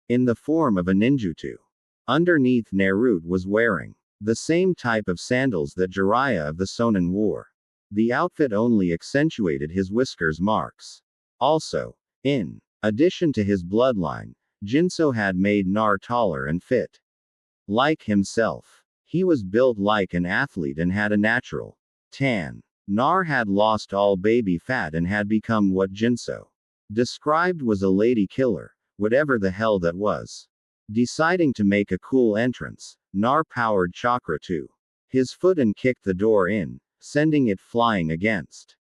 in the form of a ninjutsu. Underneath, Naruto was wearing the same type of sandals that Jiraiya of the Sonin wore. The outfit only accentuated his whiskers marks. Also, in addition to his bloodline, Jinso had made Nar taller and fit like himself. He was built like an athlete and had a natural tan. Nar had lost all baby fat and had become what Jinso described was a lady killer, whatever the hell that was. Deciding to make a cool entrance, Nar powered chakra to his foot and kicked the door in, sending it flying against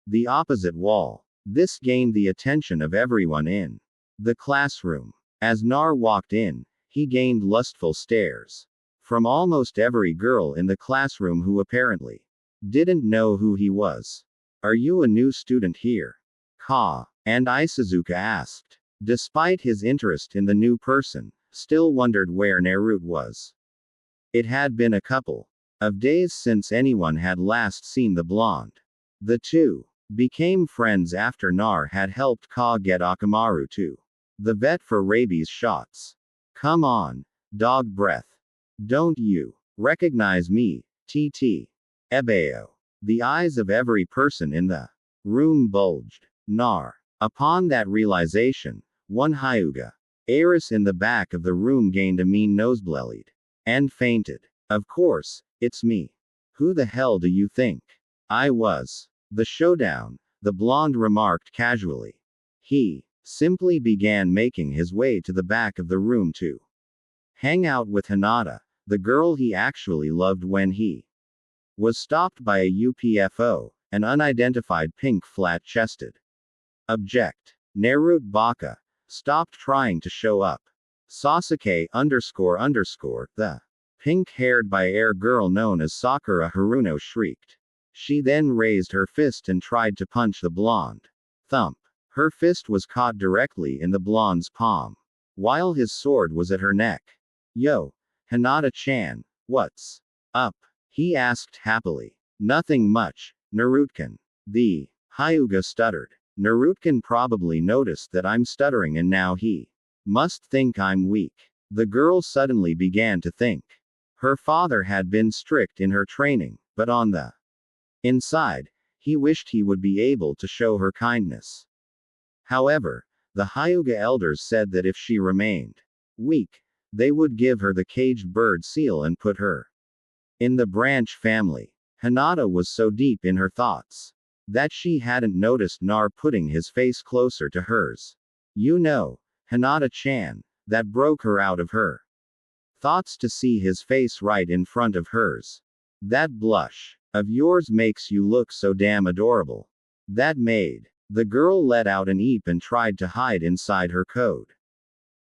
the opposite wall. This gained the attention of everyone in the classroom. As Nar walked in, he gained lustful stares from almost every girl in the classroom who apparently didn't know who he was. Are you a new student here? Ka and Isazuka asked. Despite his interest in the new person, still wondered where Naruto was. It had been a couple of days since anyone had last seen the blonde. The two became friends after Nar had helped Ka get Akamaru to the vet for rabies shots. Come on, dog breath. Don't you recognize me, TT? Ebeo. The eyes of every person in the room bulged. Nar. Upon that realization, one Hyuga heiress in the back of the room gained a mean nosebleed and fainted. Of course, it's me. Who the hell do you think I was? The showdown, the blonde remarked casually. He simply began making his way to the back of the room to hang out with Hinata, the girl he actually loved when he was stopped by a UPFO, an unidentified pink flat-chested object. Naruto Baka stopped trying to show up. Sasuke the pink-haired bi-air girl known as Sakura Haruno shrieked. She then raised her fist and tried to punch the blonde. Thump. Her fist was caught directly in the blonde's palm, while his sword was at her neck. Yo, Hinata-chan, what's up? He asked happily. Nothing much, Narutkin. The Hyuga stuttered. Narutkin probably noticed that I'm stuttering and now he must think I'm weak. The girl suddenly began to think. Her father had been strict in her training, but on the inside, he wished he would be able to show her kindness. However, the Hyuga elders said that if she remained weak, they would give her the caged bird seal and put her in the branch family. Hinata was so deep in her thoughts that she hadn't noticed Nar putting his face closer to hers. You know, Hinata-chan, that broke her out of her thoughts to see his face right in front of hers. That blush of yours makes you look so damn adorable. That made the girl let out an eep and tried to hide inside her coat.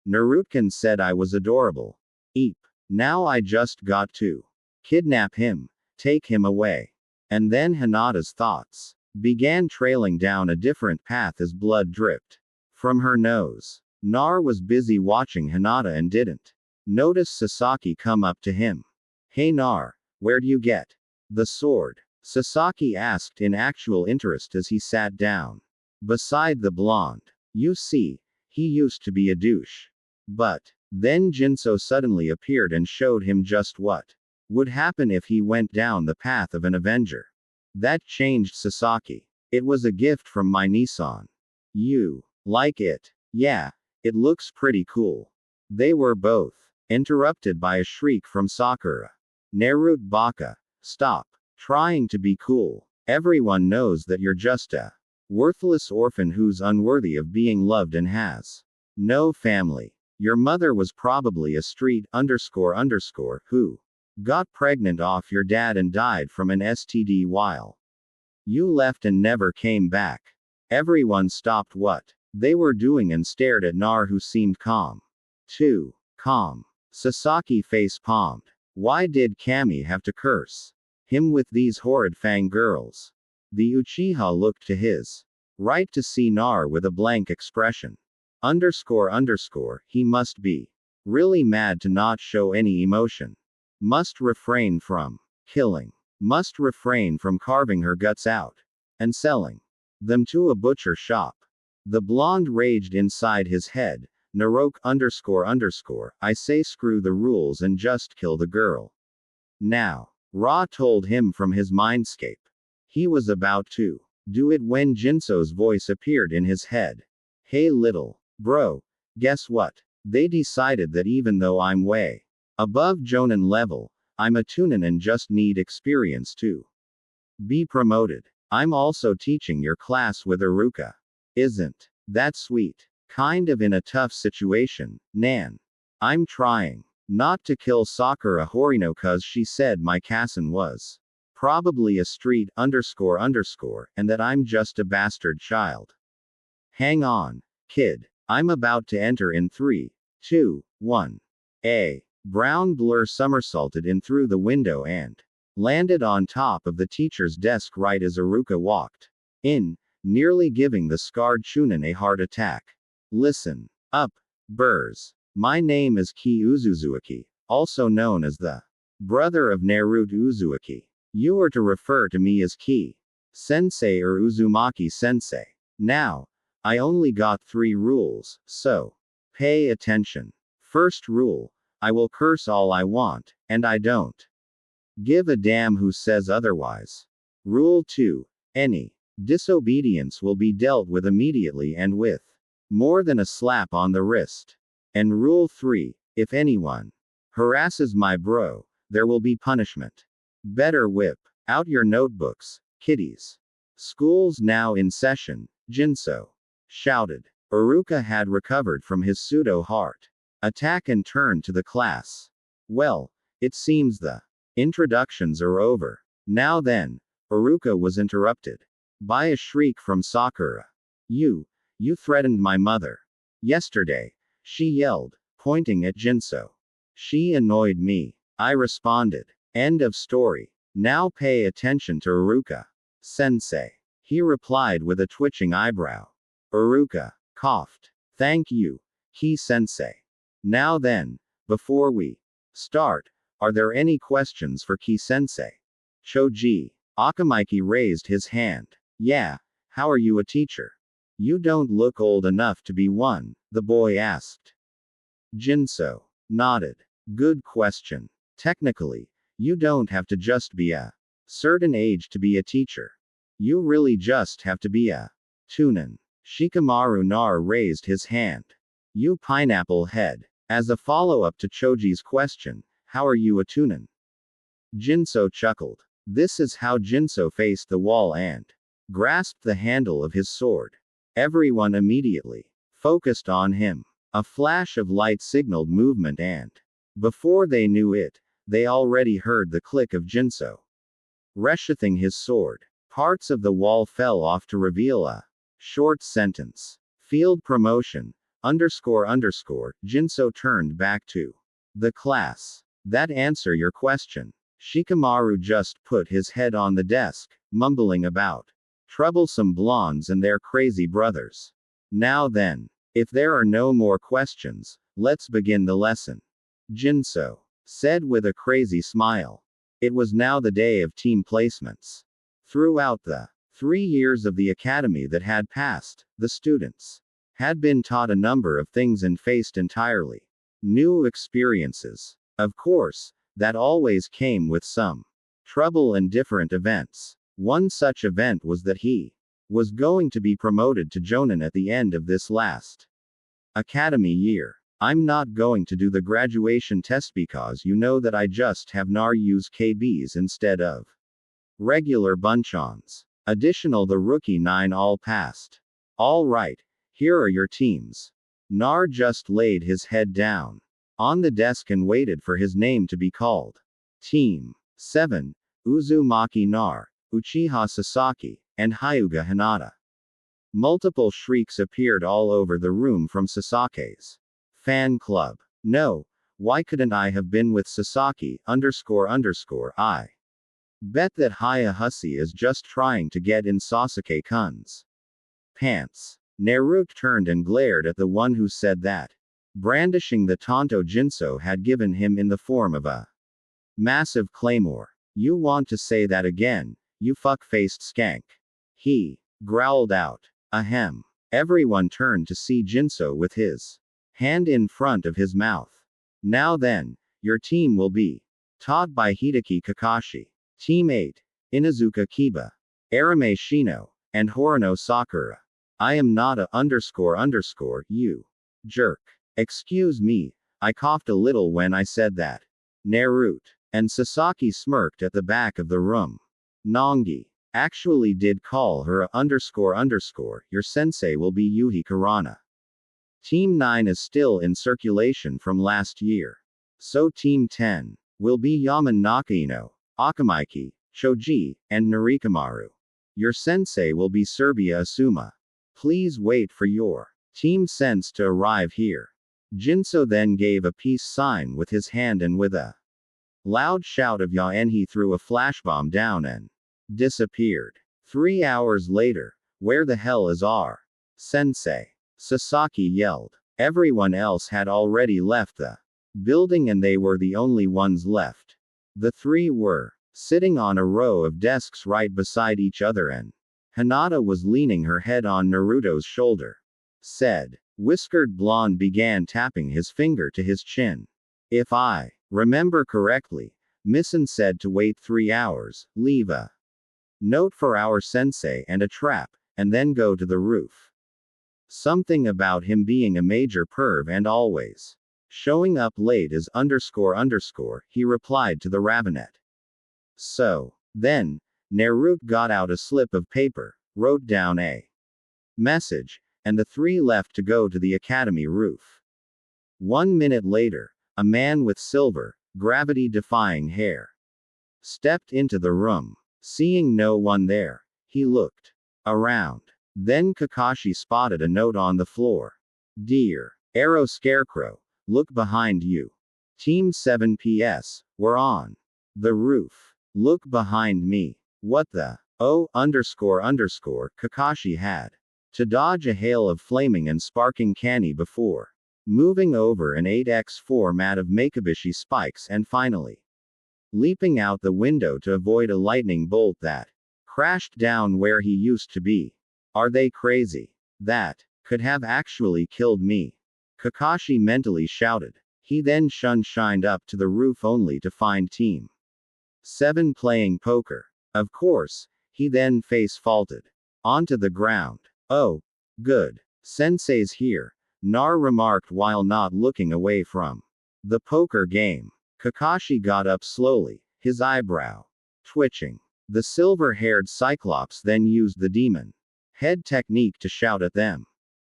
Narutkin said I was adorable. Eep. Now I just got to kidnap him, take him away. And then Hinata's thoughts began trailing down a different path as blood dripped from her nose. Nar was busy watching Hinata and didn't notice Sasaki come up to him. Hey Nar, where'd you get the sword? Sasaki asked in actual interest as he sat down beside the blonde. You see, he used to be a douche. But then Jinso suddenly appeared and showed him just what would happen if he went down the path of an Avenger. That changed Sasaki. It was a gift from my Nissan. You like it? Yeah, it looks pretty cool. They were both interrupted by a shriek from Sakura. Naruto Baka, stop trying to be cool. Everyone knows that you're just a worthless orphan who's unworthy of being loved and has no family. Your mother was probably a street who got pregnant off your dad and died from an STD while you left and never came back. Everyone stopped what they were doing and stared at Nar, who seemed calm. Too calm. Sasaki face palmed. Why did Kami have to curse him with these horrid fangirls? The Uchiha looked to his right to see Nar with a blank expression. He must be really mad to not show any emotion. Must refrain from killing. Must refrain from carving her guts out and selling them to a butcher shop. The blonde raged inside his head. Naroke I say screw the rules and just kill the girl. Now. Ra told him from his mindscape. He was about to do it when Jinso's voice appeared in his head. Hey little bro, guess what? They decided that even though I'm way above Jonin level, I'm a Tunin and just need experience to be promoted. I'm also teaching your class with Iruka. Isn't that sweet? Kind of in a tough situation, Nan. I'm trying not to kill Sakura Horino cause she said my cousin was probably a street and that I'm just a bastard child. Hang on, kid. I'm about to enter in 3, 2, 1. A brown blur somersaulted in through the window and landed on top of the teacher's desk right as Iruka walked in, nearly giving the scarred Chunin a heart attack. Listen up, Burrs. My name is Ki Uzuzuki, also known as the brother of Naruto Uzumaki. You are to refer to me as Ki Sensei or Uzumaki Sensei. Now, I only got 3 rules, so pay attention. First rule, I will curse all I want, and I don't give a damn who says otherwise. Rule 2, any disobedience will be dealt with immediately and with more than a slap on the wrist. And rule 3, if anyone harasses my bro, there will be punishment. Better whip out your notebooks, kiddies. School's now in session, Jinso shouted. Iruka had recovered from his pseudo heart attack and turned to the class. Well, it seems the introductions are over. Now then, Iruka was interrupted by a shriek from Sakura. You threatened my mother. Yesterday, she yelled, pointing at Jinso. She annoyed me. I responded. End of story. Now pay attention to Iruka Sensei. He replied with a twitching eyebrow. Iruka coughed. Thank you, Ki Sensei. Now then, before we start, are there any questions for Ki Sensei? Choji Akamaki raised his hand. Yeah, how are you a teacher? You don't look old enough to be one, the boy asked. Jinso nodded. Good question. Technically, you don't have to just be a certain age to be a teacher. You really just have to be a tunin. Shikamaru Nar raised his hand. You pineapple head. As a follow-up to Choji's question, how are you a tunin? Jinso chuckled. This is how Jinso faced the wall and grasped the handle of his sword. Everyone immediately focused on him. A flash of light signaled movement and before they knew it, they already heard the click of Jinso resheathing his sword. Parts of the wall fell off to reveal a short sentence. Field promotion, __, Jinso turned back to the class. That answer your question? Shikamaru just put his head on the desk, mumbling about troublesome blondes and their crazy brothers. Now then, if there are no more questions, let's begin the lesson. Jinso said with a crazy smile. It was now the day of team placements. Throughout the 3 years of the academy that had passed, the students had been taught a number of things and faced entirely new experiences. Of course, that always came with some trouble and different events. One such event was that he was going to be promoted to Jonin at the end of this last academy year. I'm not going to do the graduation test because you know that I just have NAR use KBs instead of regular bunchons. Additional the rookie 9 all passed. All right, here are your teams. NAR just laid his head down on the desk and waited for his name to be called. Team 7, Uzumaki NAR, Uchiha Sasaki, and Hyuga Hinata. Multiple shrieks appeared all over the room from Sasake's fan club. No, why couldn't I have been with Sasaki, I bet that Hayahusi is just trying to get in Sasuke-kun's pants. Naruto turned and glared at the one who said that, brandishing the Tonto Jinso had given him in the form of a massive claymore. You want to say that again, you fuck-faced skank? He growled out. Ahem. Everyone turned to see Jinso with his hand in front of his mouth. Now then, your team will be taught by Hideki Kakashi. Team 8, Inuzuka Kiba, Arame Shino, and Horino Sakura. I am not a __, you jerk. Excuse me, I coughed a little when I said that. Naruto and Sasaki smirked at the back of the room. Nangi actually did call her a __, your sensei will be Yuhi Karana. Team 9 is still in circulation from last year. So Team 10 will be Yaman Nakaino, Akamaki, Choji, and Narikamaru. Your sensei will be Serbia Asuma. Please wait for your team sense to arrive here. Jinso then gave a peace sign with his hand and with a loud shout of ya and he threw a flashbomb down and disappeared. 3 hours later. Where the hell is our sensei? Sasaki yelled. Everyone else had already left the building and they were the only ones left. The three were sitting on a row of desks right beside each other and Hinata was leaning her head on Naruto's shoulder. Said. Whiskered blonde began tapping his finger to his chin. If I remember correctly, Misen said to wait 3 hours, leave a note for our sensei and a trap, and then go to the roof. Something about him being a major perv and always showing up late as __, he replied to the ravenet. So, then, Naruto got out a slip of paper, wrote down a message, and the three left to go to the academy roof. 1 minute later, a man with silver, gravity-defying hair stepped into the room. Seeing no one there, he looked around. Then Kakashi spotted a note on the floor. Dear Arrow Scarecrow, look behind you. Team 7PS, we're on the roof. Look behind me. What the? Oh, __, Kakashi had to dodge a hail of flaming and sparking canny before moving over an 8x4 mat of Makebishi spikes and finally leaping out the window to avoid a lightning bolt that crashed down where he used to be. Are they crazy? That could have actually killed me. Kakashi mentally shouted. He then shined up to the roof only to find Team 7 playing poker. Of course, he then face-faulted onto the ground. Oh, good. Sensei's here, Nar remarked while not looking away from the poker game. Kakashi got up slowly, his eyebrow twitching. The silver-haired Cyclops then used the demon head technique to shout at them.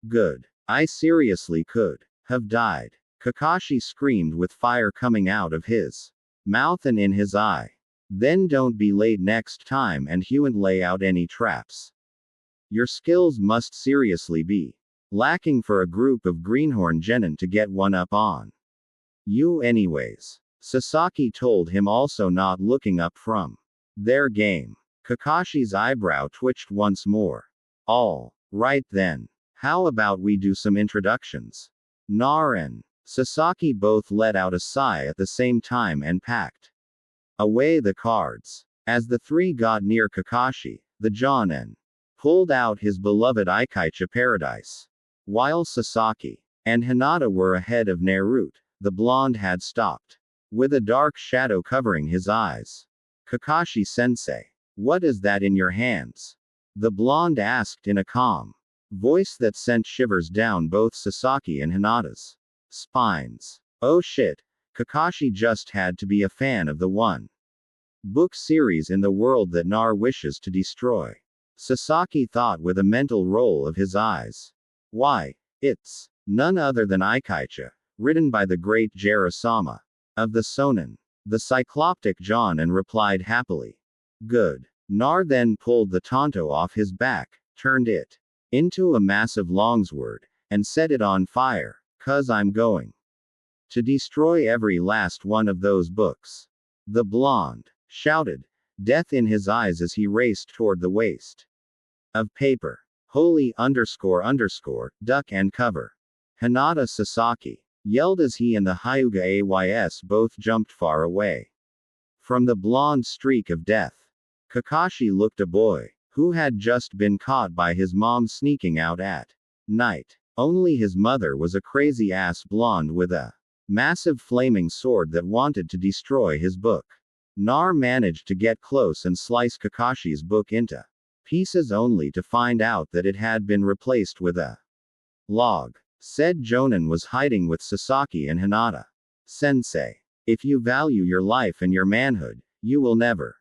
Good. I seriously could have died. Kakashi screamed with fire coming out of his mouth and in his eye. Then don't be late next time and Huant lay out any traps. Your skills must seriously be lacking for a group of greenhorn genin to get one up on you anyways. Sasaki told him, also not looking up from their game. Kakashi's eyebrow twitched once more. All right then. How about we do some introductions? Nar and Sasaki both let out a sigh at the same time and packed away the cards. As the three got near Kakashi, the Jonin pulled out his beloved Aikaicha Paradise. While Sasaki and Hinata were ahead of Naruto, the blonde had stopped, with a dark shadow covering his eyes. Kakashi-sensei, what is that in your hands? The blonde asked in a calm voice that sent shivers down both Sasaki and Hinata's spines. Oh shit, Kakashi just had to be a fan of the one book series in the world that Nar wishes to destroy. Sasaki thought with a mental roll of his eyes. Why, it's none other than Aikaicha, written by the great Jara-sama of the Sonin. The cycloptic Jonin replied happily. Good. Nar then pulled the Tonto off his back, turned it into a massive longsword, and set it on fire, 'cause I'm going to destroy every last one of those books. The blonde shouted, death in his eyes as he raced toward the waste of paper. Holy __, duck and cover. Hinata Sasaki yelled as he and the Hyuga Ays both jumped far away from the blonde streak of death. Kakashi looked a boy who had just been caught by his mom sneaking out at night. Only his mother was a crazy-ass blonde with a massive flaming sword that wanted to destroy his book. Nar managed to get close and slice Kakashi's book into pieces only to find out that it had been replaced with a log. Said Jonin was hiding with Sasaki and Hinata. Sensei, if you value your life and your manhood, you will never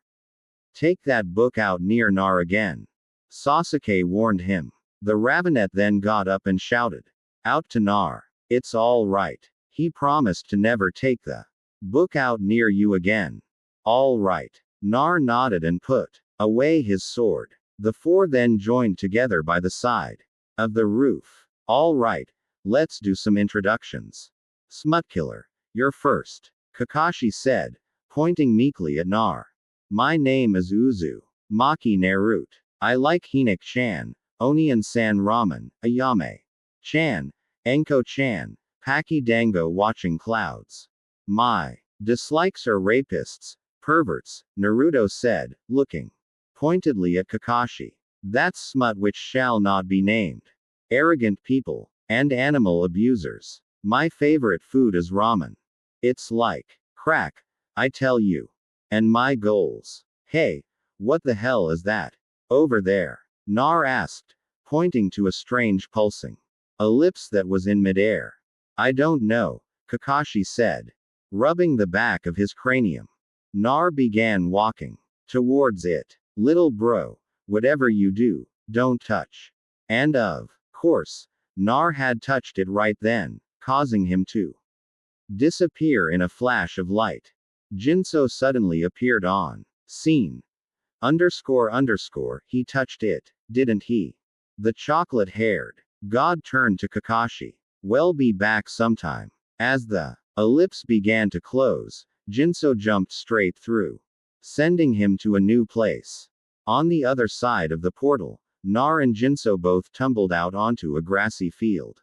take that book out near Nar again. Sasuke warned him. The Ravenet then got up and shouted out to Nar. It's all right. He promised to never take the book out near you again. All right. Nar nodded and put away his sword. The four then joined together by the side of the roof. All right. Let's do some introductions. Smutkiller, you're first, Kakashi said, pointing meekly at Nar. My name is Uzu Maki Naruto. I like Hinak-chan, Onion-san ramen, Ayame-chan, Enko-chan, Paki Dango watching clouds. My dislikes are rapists, perverts, Naruto said, looking pointedly at Kakashi. That's smut which shall not be named. Arrogant people, and animal abusers. My favorite food is ramen. It's like crack, I tell you. And my goals. Hey, what the hell is that? Over there? Nar asked, pointing to a strange pulsing ellipse that was in midair. I don't know, Kakashi said, rubbing the back of his cranium. Nar began walking towards it. Little bro, whatever you do, don't touch. And of course, Nar had touched it right then, causing him to disappear in a flash of light. Jinso suddenly appeared on scene. He touched it, didn't he? The chocolate-haired god turned to Kakashi. Well, be back sometime. As the ellipse began to close, Jinso jumped straight through, sending him to a new place. On the other side of the portal, Nar and Jinso both tumbled out onto a grassy field,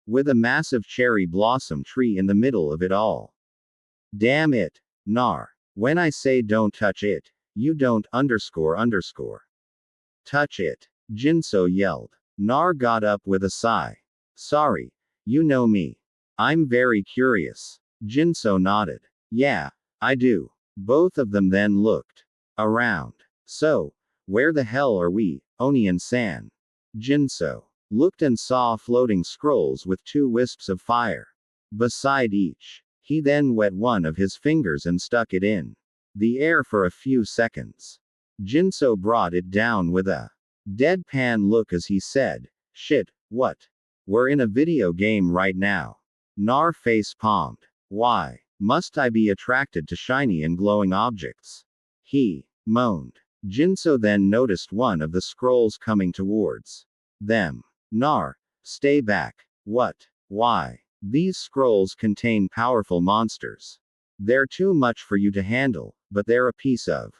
with a massive cherry blossom tree in the middle of it all. Damn it, Nar. When I say don't touch it, you don't touch it. Jinso yelled. Nar got up with a sigh. Sorry, you know me. I'm very curious. Jinso nodded. Yeah, I do. Both of them then looked around. So, where the hell are we, Onion-san? Jinso looked and saw floating scrolls with 2 wisps of fire beside each. He then wet one of his fingers and stuck it in the air for a few seconds. Jinso brought it down with a deadpan look as he said, shit, what? We're in a video game right now. Nar face palmed. Why must I be attracted to shiny and glowing objects? He moaned. Jinso then noticed one of the scrolls coming towards them. Nar, stay back. What? Why? These scrolls contain powerful monsters. They're too much for you to handle, but they're a piece of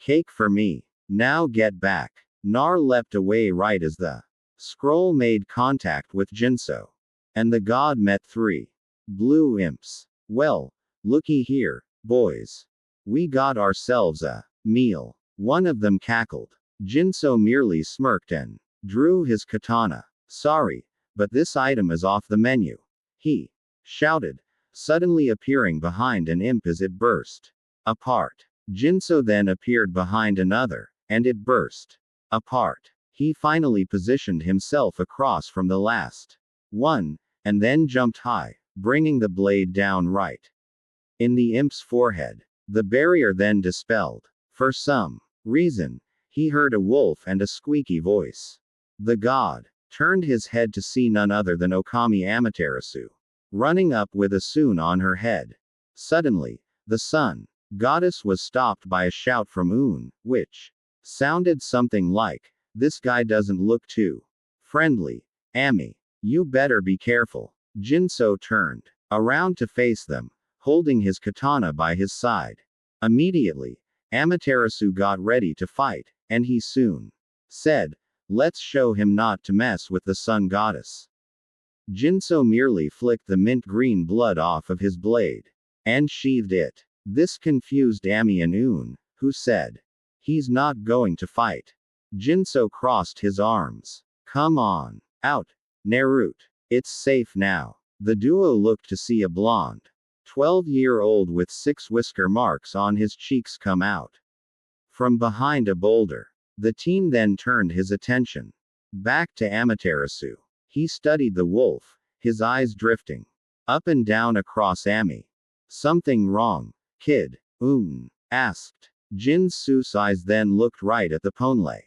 cake for me. Now get back. Nar leapt away right as the scroll made contact with Jinso. And the god met 3 blue imps. Well, looky here, boys. We got ourselves a meal. One of them cackled. Jinso merely smirked and drew his katana. Sorry, but this item is off the menu. He shouted, suddenly appearing behind an imp as it burst apart. Jinso then appeared behind another, and it burst apart. He finally positioned himself across from the last one, and then jumped high, bringing the blade down right in the imp's forehead. The barrier then dispelled. For some reason, he heard a wolf and a squeaky voice. The god turned his head to see none other than Okami Amaterasu, running up with Asun on her head. Suddenly, the sun goddess was stopped by a shout from Un, which sounded something like, this guy doesn't look too friendly. Ami, you better be careful. Jinso turned around to face them, holding his katana by his side. Immediately, Amaterasu got ready to fight, and he soon said, let's show him not to mess with the sun goddess. Jinso merely flicked the mint green blood off of his blade and sheathed it. This confused Ami and Un, who said, he's not going to fight. Jinso crossed his arms. Come on. Out. Naruto. It's safe now. The duo looked to see a blonde 12-year-old with 6 whisker marks on his cheeks come out from behind a boulder. The team then turned his attention back to Amaterasu. He studied the wolf, his eyes drifting up and down across Ami. Something wrong, kid? Un asked. Jinsu's eyes then looked right at the ponlay.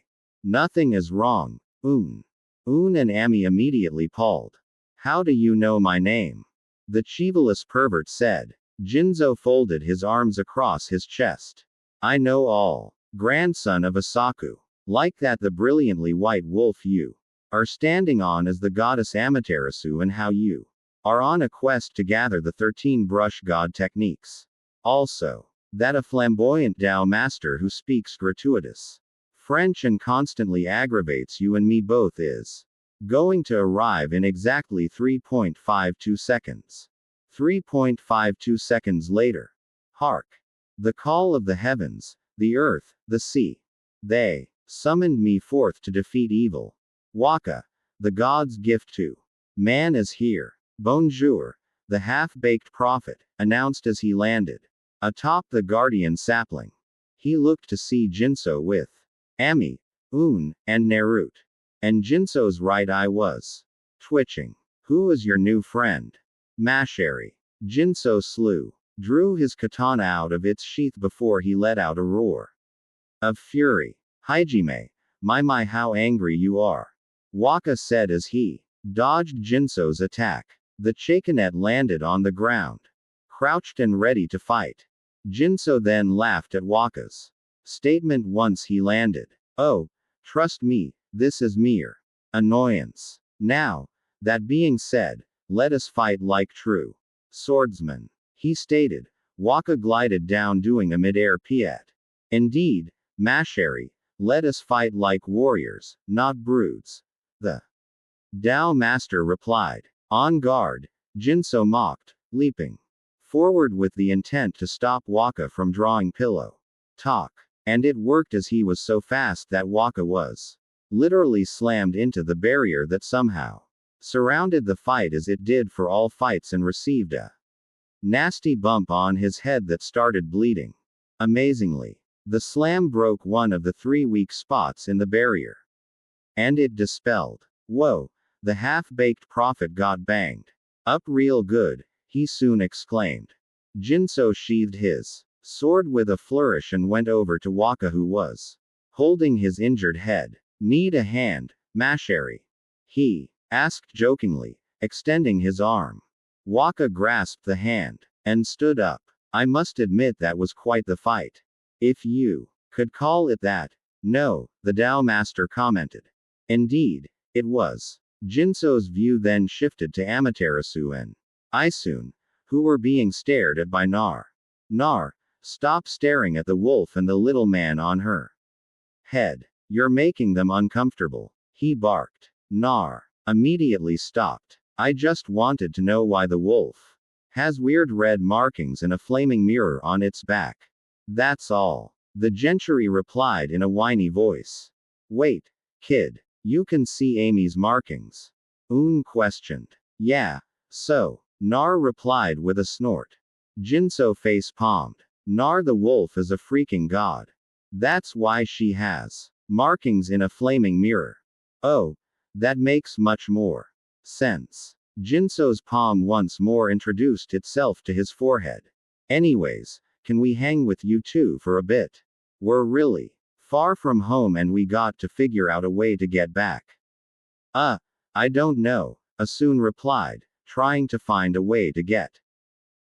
Nothing is wrong, Un. Un and Ami immediately palled. How do you know my name? The chivalrous pervert said. Jinzo folded his arms across his chest. I know all. Grandson of Asaku. Like that the brilliantly white wolf you are standing on is the goddess Amaterasu, and how you are on a quest to gather the 13 brush god techniques. Also, that a flamboyant Tao master who speaks gratuitous French and constantly aggravates you and me both is going to arrive in exactly 3.52 seconds. 3.52 seconds later. Hark! The call of the heavens, the earth, the sea. They summoned me forth to defeat evil. Waka, the God's gift to man is here. Bonjour, the half-baked prophet, announced as he landed atop the guardian sapling. He looked to see Jinso with Ami, Un, and Nerut. And Jinso's right eye was twitching. Who is your new friend? Mashari. Jinso drew his katana out of its sheath before he let out a roar of fury. Hajime, my how angry you are. Waka said as he dodged Jinso's attack. The chakinet landed on the ground, crouched and ready to fight. Jinso then laughed at Waka's statement once he landed. Oh, trust me, this is mere annoyance. Now, that being said, let us fight like true swordsmen, he stated. Waka glided down doing a mid-air piet. Indeed, Mashari, let us fight like warriors, not brutes. The Tao Master replied. On guard, Jinso mocked, leaping forward with the intent to stop Waka from drawing pillow talk. And it worked, as he was so fast that Waka was literally slammed into the barrier that somehow surrounded the fight, as it did for all fights, and received a nasty bump on his head that started bleeding. Amazingly, the slam broke one of the 3 weak spots in the barrier. And it dispelled. Whoa, the half-baked prophet got banged up real good, he soon exclaimed. Jinso sheathed his sword with a flourish and went over to Waka, who was holding his injured head. Need a hand, Mashari? He asked jokingly, extending his arm. Waka grasped the hand and stood up. I must admit that was quite the fight. If you could call it that. No, the Tao Master commented. Indeed, it was. Jinso's view then shifted to Amaterasu and Isun, who were being stared at by Nar. Nar, stop staring at the wolf and the little man on her head. You're making them uncomfortable, he barked. Nar immediately stopped. I just wanted to know why the wolf has weird red markings and a flaming mirror on its back. That's all. The Gentry replied in a whiny voice. Wait, kid. You can see Amy's markings? Un questioned. Yeah, so. Nar replied with a snort. Jinso face palmed. Nar the wolf is a freaking god. That's why she has markings in a flaming mirror. Oh, that makes much more sense. Jinso's palm once more introduced itself to his forehead. Anyways, can we hang with you two for a bit? We're really far from home and we got to figure out a way to get back. I don't know, Asun replied, trying to find a way to get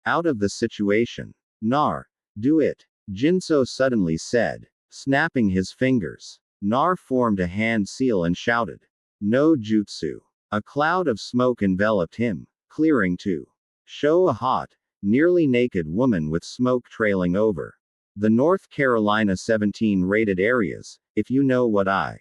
out of the situation. Nar, do it, Jinso suddenly said, snapping his fingers. Nar formed a hand seal and shouted. No jutsu. A cloud of smoke enveloped him, clearing to show a hot, nearly naked woman with smoke trailing over the North Carolina 17 rated areas, if you know what I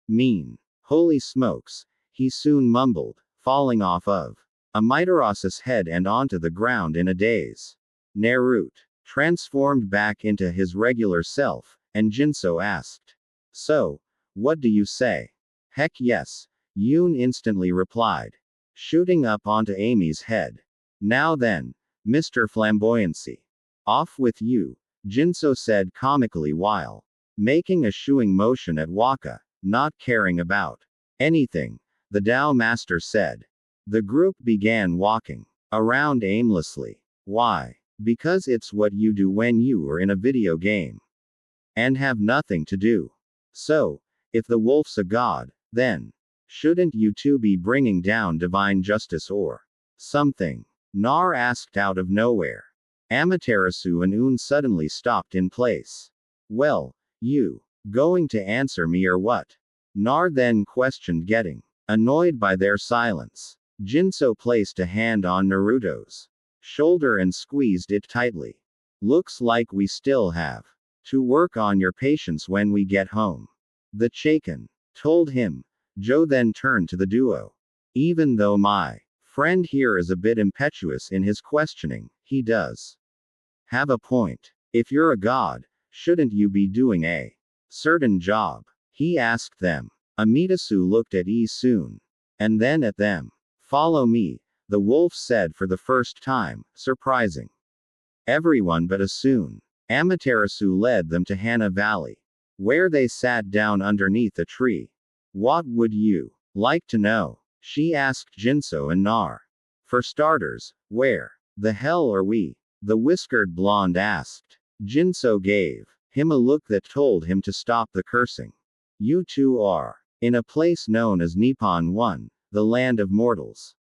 mean. Holy smokes, he soon mumbled, falling off of Amaterasu's head and onto the ground in a daze. Nerut transformed back into his regular self, and Jinso asked. So, what do you say? Heck yes, Yoon instantly replied, shooting up onto Amy's head. Now then, Mr. Flamboyancy. Off with you, Jinso said comically while making a shooing motion at Waka, not caring about anything. The Tao Master said. The group began walking around aimlessly. Why? Because it's what you do when you are in a video game and have nothing to do. So, if the wolf's a god, then shouldn't you two be bringing down divine justice or something? Nar asked out of nowhere. Amaterasu and Un suddenly stopped in place. Well, you going to answer me or what? Nar then questioned, getting annoyed by their silence. Jinso placed a hand on Naruto's shoulder and squeezed it tightly. Looks like we still have to work on your patience when we get home. The Chaken told him. Joe then turned to the duo. Even though my friend here is a bit impetuous in his questioning, he does have a point. If you're a god, shouldn't you be doing a certain job? He asked them. Amitasu looked at Soon. And then at them. Follow me, the wolf said for the first time, surprising everyone but Asun. Amaterasu led them to Hana Valley, where they sat down underneath a tree. What would you like to know? She asked Jinso and Nar. For starters, where the hell are we? The whiskered blonde asked. Jinso gave him a look that told him to stop the cursing. You two are in a place known as Nippon 1, the land of mortals.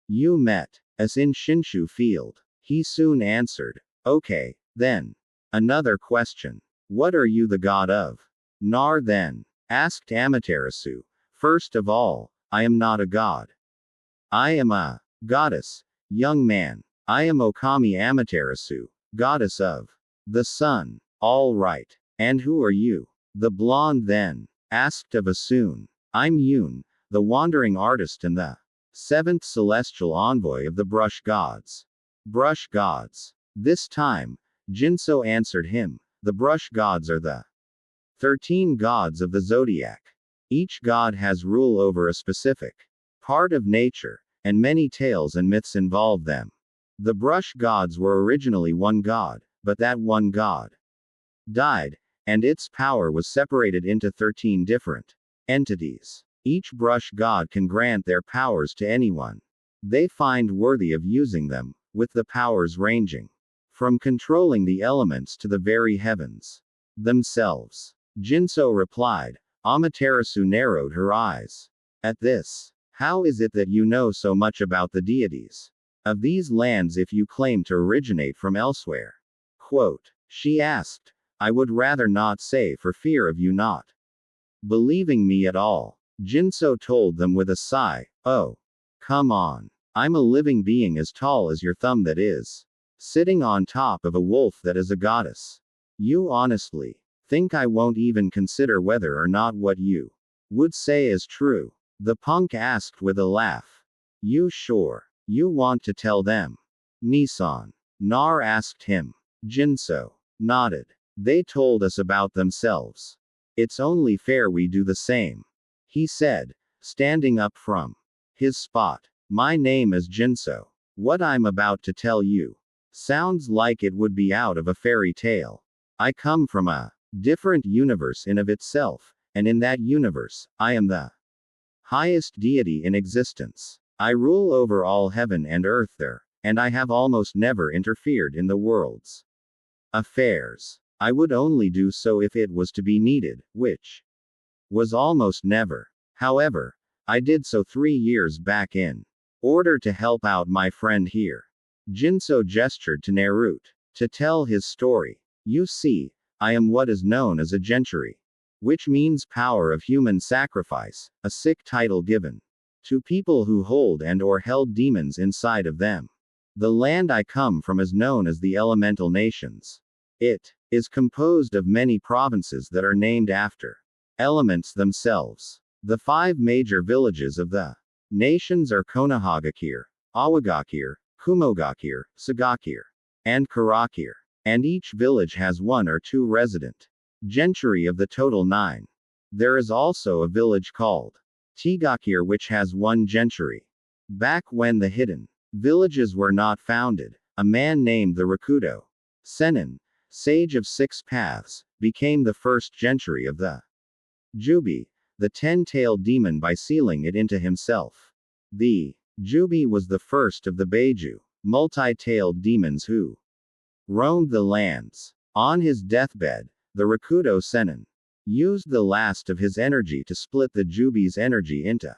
You met us in Shinshu Field. He soon answered. Okay, then. Another question. What are you the god of? Nar then asked Amaterasu. First of all, I am not a god. I am a goddess, young man. I am Okami Amaterasu, goddess of the sun. All right. And who are you? The blonde then asked of Asun. I'm Yoon, the wandering artist and the seventh celestial envoy of the brush gods. Brush gods. This time, Jinso answered him. The brush gods are the 13 gods of the zodiac. Each god has rule over a specific part of nature, and many tales and myths involve them. The brush gods were originally one god, but that one god died, and its power was separated into 13 different entities. Each brush god can grant their powers to anyone they find worthy of using them, with the powers ranging from controlling the elements to the very heavens themselves. Jinso replied. Amaterasu narrowed her eyes. At this, how is it that you know so much about the deities of these lands if you claim to originate from elsewhere? Quote. She asked. I would rather not say for fear of you not believing me at all. Jinso told them with a sigh. Oh. Come on. I'm a living being as tall as your thumb that is sitting on top of a wolf that is a goddess. You honestly think I won't even consider whether or not what you would say is true? The punk asked with a laugh. You sure you want to tell them? Nissan. Nar asked him. Jinso nodded. They told us about themselves. It's only fair we do the same. He said, standing up from his spot. My name is Jinso. What I'm about to tell you sounds like it would be out of a fairy tale. I come from a different universe in of itself, and in that universe, I am the highest deity in existence. I rule over all heaven and earth there, and I have almost never interfered in the world's affairs. I would only do so if it was to be needed, which was almost never. However, I did so 3 years back in order to help out my friend here. Jinso gestured to Naruto to tell his story. You see, I am what is known as a gentry, which means power of human sacrifice, a sick title given to people who hold and or held demons inside of them. The land I come from is known as the Elemental Nations. It is composed of many provinces that are named after elements themselves. The 5 major villages of the nations are Konohagakure, Awagakure, Kumogakure, Sagakure, and Karakure. And each village has 1 or 2 resident gentry of the total 9. There is also a village called Tigakure which has 1 gentry. Back when the hidden villages were not founded, a man named the Rakudo Sennin, sage of 6 paths, became the first gentry of the Jubi, the 10-tailed demon by sealing it into himself. The Jubi was the first of the Beiju, multi-tailed demons who roamed the lands. On his deathbed, the Rakudo Sennin used the last of his energy to split the Jubi's energy into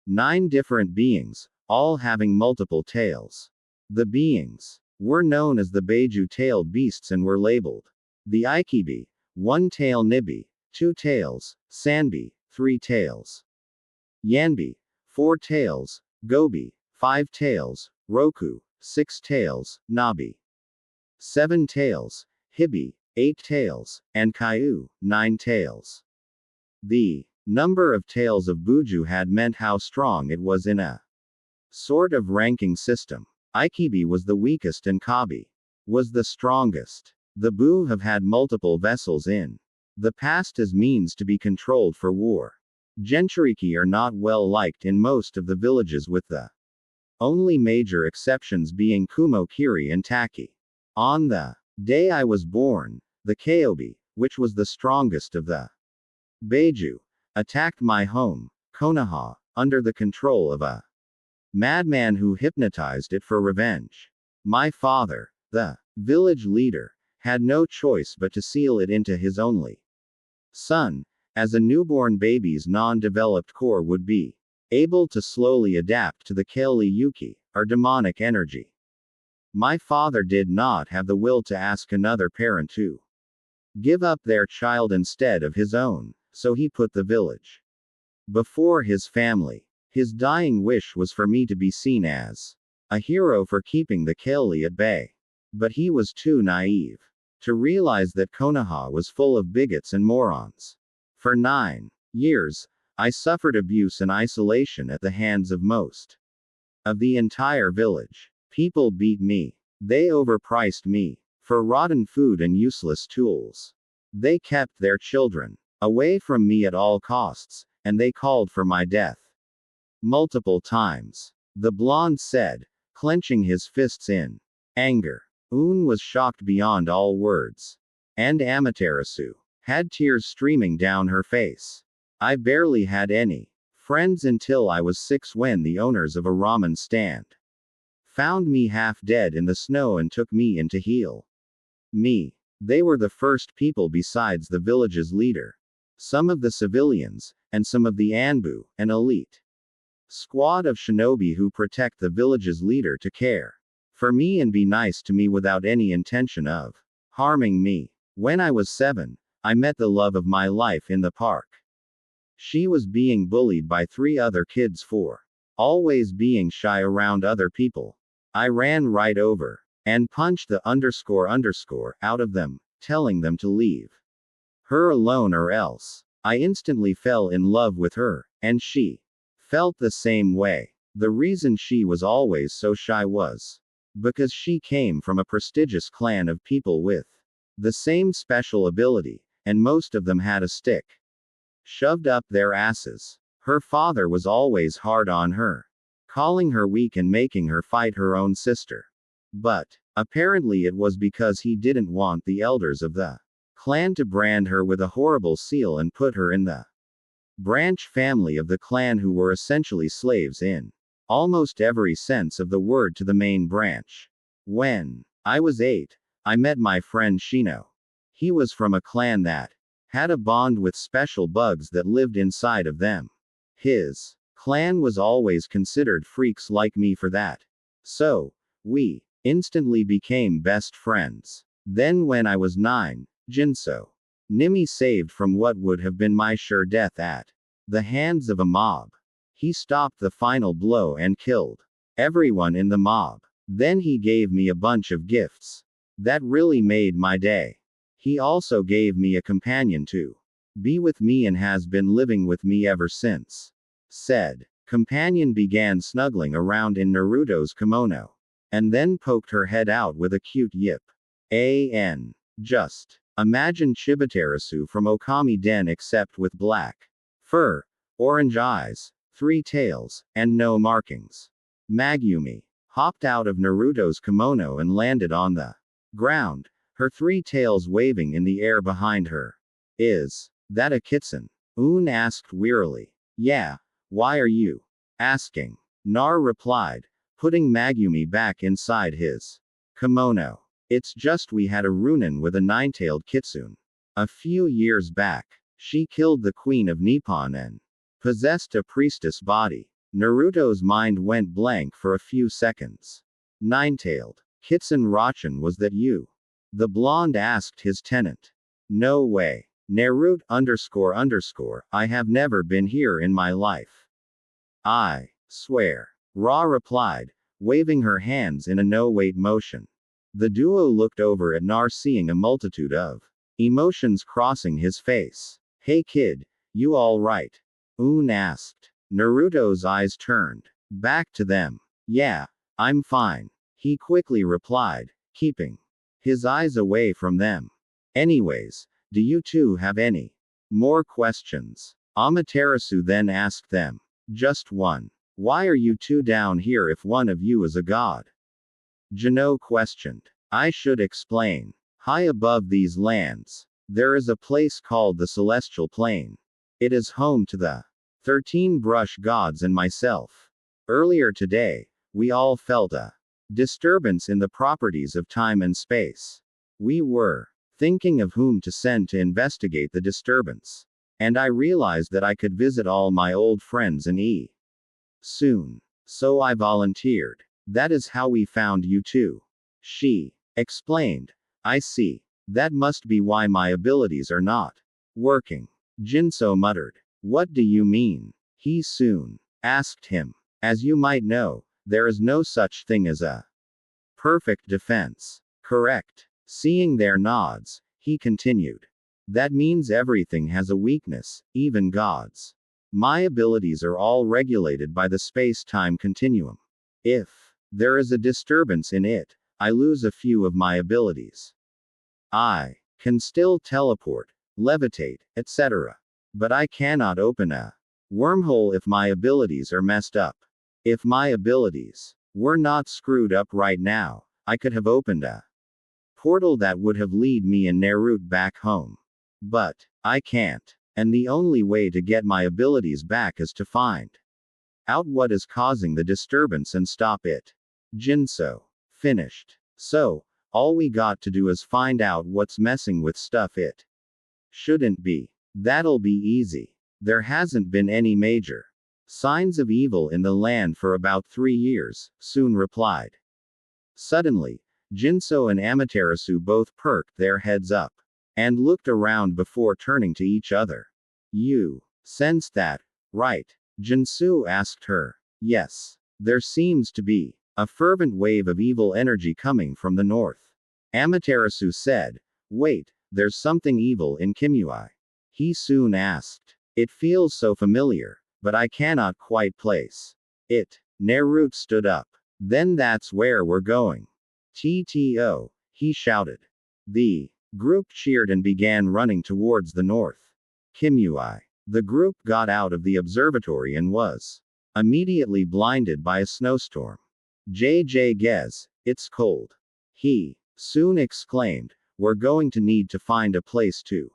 9 different beings, all having multiple tails. The beings were known as the Beiju-tailed beasts and were labeled the Ikibi, 1 tail Nibi, 2 tails, Sanbi, 3 tails, Yanbi, 4 tails, Gobi, 5 tails, Roku, 6 tails, Nabi, 7 tails, Hibi, 8 tails, and Kaiu, 9 tails. The number of tails of Buju had meant how strong it was in a sort of ranking system. Ikibi was the weakest and Kabi was the strongest. The Bu have had multiple vessels in the past as means to be controlled for war. Genshiriki are not well liked in most of the villages, with the only major exceptions being Kumo Kiri and Taki. On the day I was born, the Kaobi, which was the strongest of the Beiju, attacked my home, Konoha, under the control of a madman who hypnotized it for revenge. My father, the village leader, had no choice but to seal it into his only son, as a newborn baby's non-developed core would be able to slowly adapt to the Kaili Yuki, or demonic energy. My father did not have the will to ask another parent to give up their child instead of his own, so he put the village before his family. His dying wish was for me to be seen as a hero for keeping the Kaili at bay. But he was too naive to realize that Konoha was full of bigots and morons. For 9 years, I suffered abuse and isolation at the hands of most of the entire village. People beat me. They overpriced me for rotten food and useless tools. They kept their children away from me at all costs, and they called for my death multiple times. The blonde said, clenching his fists in anger. Un was shocked beyond all words. And Amaterasu had tears streaming down her face. I barely had any friends until I was 6, when the owners of a ramen stand found me half dead in the snow and took me in to heal me. They were the first people besides the village's leader, some of the civilians, and some of the Anbu, an elite squad of shinobi who protect the village's leader, to care for me and be nice to me without any intention of harming me. When I was 7, I met the love of my life in the park. She was being bullied by 3 other kids for always being shy around other people. I ran right over and punched the __ out of them, telling them to leave her alone or else. I instantly fell in love with her, and she felt the same way. The reason she was always so shy was because she came from a prestigious clan of people with the same special ability, and most of them had a stick shoved up their asses. Her father was always hard on her, calling her weak and making her fight her own sister. But apparently it was because he didn't want the elders of the clan to brand her with a horrible seal and put her in the branch family of the clan, who were essentially slaves in almost every sense of the word to the main branch. When I was 8, I met my friend Shino. He was from a clan that had a bond with special bugs that lived inside of them. His clan was always considered freaks like me for that. So we instantly became best friends. Then when I was 9, Jinso Nimi saved from what would have been my sure death at the hands of a mob. He stopped the final blow and killed everyone in the mob. Then he gave me a bunch of gifts. That really made my day. He also gave me a companion to be with me and has been living with me ever since. Said companion began snuggling around in Naruto's kimono, and then poked her head out with a cute yip. Just imagine Chibaterasu from Okami Den except with black fur, orange eyes, 3 tails, and no markings. Megumi hopped out of Naruto's kimono and landed on the ground, her 3 tails waving in the air behind her. Is that a kitsune? Un asked wearily. Yeah, why are you asking? Nar replied, putting Megumi back inside his kimono. It's just we had a Runin with a 9-tailed kitsune. A few years back, she killed the queen of Nippon and possessed a priestess body. Naruto's mind went blank for a few seconds. 9-tailed kitsune Rachan, was that you? The blonde asked his tenant. No way. Narut __ I have never been here in my life. I swear. Ra replied, waving her hands in a no-wait motion. The duo looked over at Nar, seeing a multitude of emotions crossing his face. Hey kid, You alright? Un asked. Naruto's eyes turned back to them. Yeah, I'm fine. He quickly replied, keeping his eyes away from them. Anyways, do you two have any more questions? Amaterasu then asked them. Just one. Why are you two down here if one of you is a god? Jano questioned. I should explain. High above these lands, there is a place called the Celestial Plane. It is home to the 13 brush gods and myself. Earlier today, we all felt a disturbance in the properties of time and space. We were thinking of whom to send to investigate the disturbance. And I realized that I could visit all my old friends and soon. So I volunteered. That is how we found you two. She explained. I see. That must be why my abilities are not working. Jinso muttered. What do you mean? He soon asked him. As you might know, there is no such thing as a perfect defense. Correct. Seeing their nods, he continued. That means everything has a weakness, even gods. My abilities are all regulated by the space-time continuum. If there is a disturbance in it, I lose a few of my abilities. I can still teleport, levitate, etc. But I cannot open a wormhole if my abilities are messed up. If my abilities were not screwed up right now, I could have opened a portal that would have lead me and Naruto back home. But I can't. And the only way to get my abilities back is to find out what is causing the disturbance and stop it. Jinso finished. So, all we got to do is find out what's messing with stuff it shouldn't be. That'll be easy. There hasn't been any major signs of evil in the land for about 3 years, Soon replied. Suddenly, Jinso and Amaterasu both perked their heads up and looked around before turning to each other. You sensed that, right? Jinsu asked her. Yes. There seems to be a fervent wave of evil energy coming from the north. Amaterasu said. Wait, there's something evil in Kimui. He soon asked. It feels so familiar, but I cannot quite place it. Naruto stood up. Then that's where we're going. TTO, he shouted. The group cheered and began running towards the north. Kimui. The group got out of the observatory and was immediately blinded by a snowstorm. JJ Gez, it's cold. He soon exclaimed, we're going to need to find a place to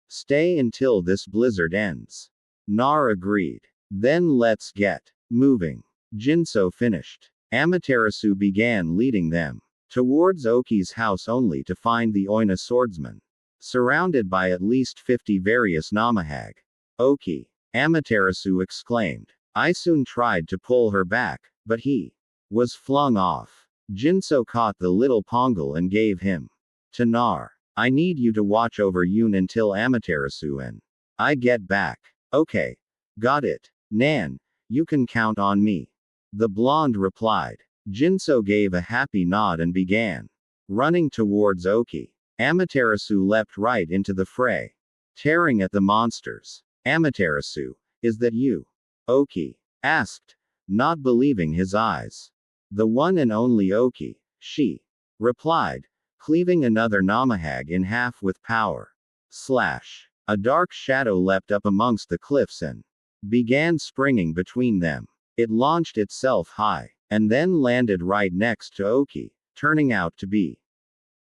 stay until this blizzard ends. Nar agreed. Then let's get moving. Jinso finished. Amaterasu began leading them towards Oki's house only to find the Oina swordsman surrounded by at least 50 various Namahag. Oki. Amaterasu exclaimed. I soon tried to pull her back, but he was flung off. Jinso caught the little Pongal and gave him to Nar. I need you to watch over Yoon until Amaterasu and I get back. Okay. Got it. Nan, you can count on me. The blonde replied. Jinso gave a happy nod and began running towards Oki. Amaterasu leapt right into the fray, tearing at the monsters. Amaterasu, is that you? Oki asked, not believing his eyes. The one and only Oki, she replied, cleaving another Namahag in half with power. Slash. A dark shadow leapt up amongst the cliffs and began springing between them. It launched itself high, and then landed right next to Oki, turning out to be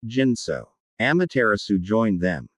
Jinso. Amaterasu joined them,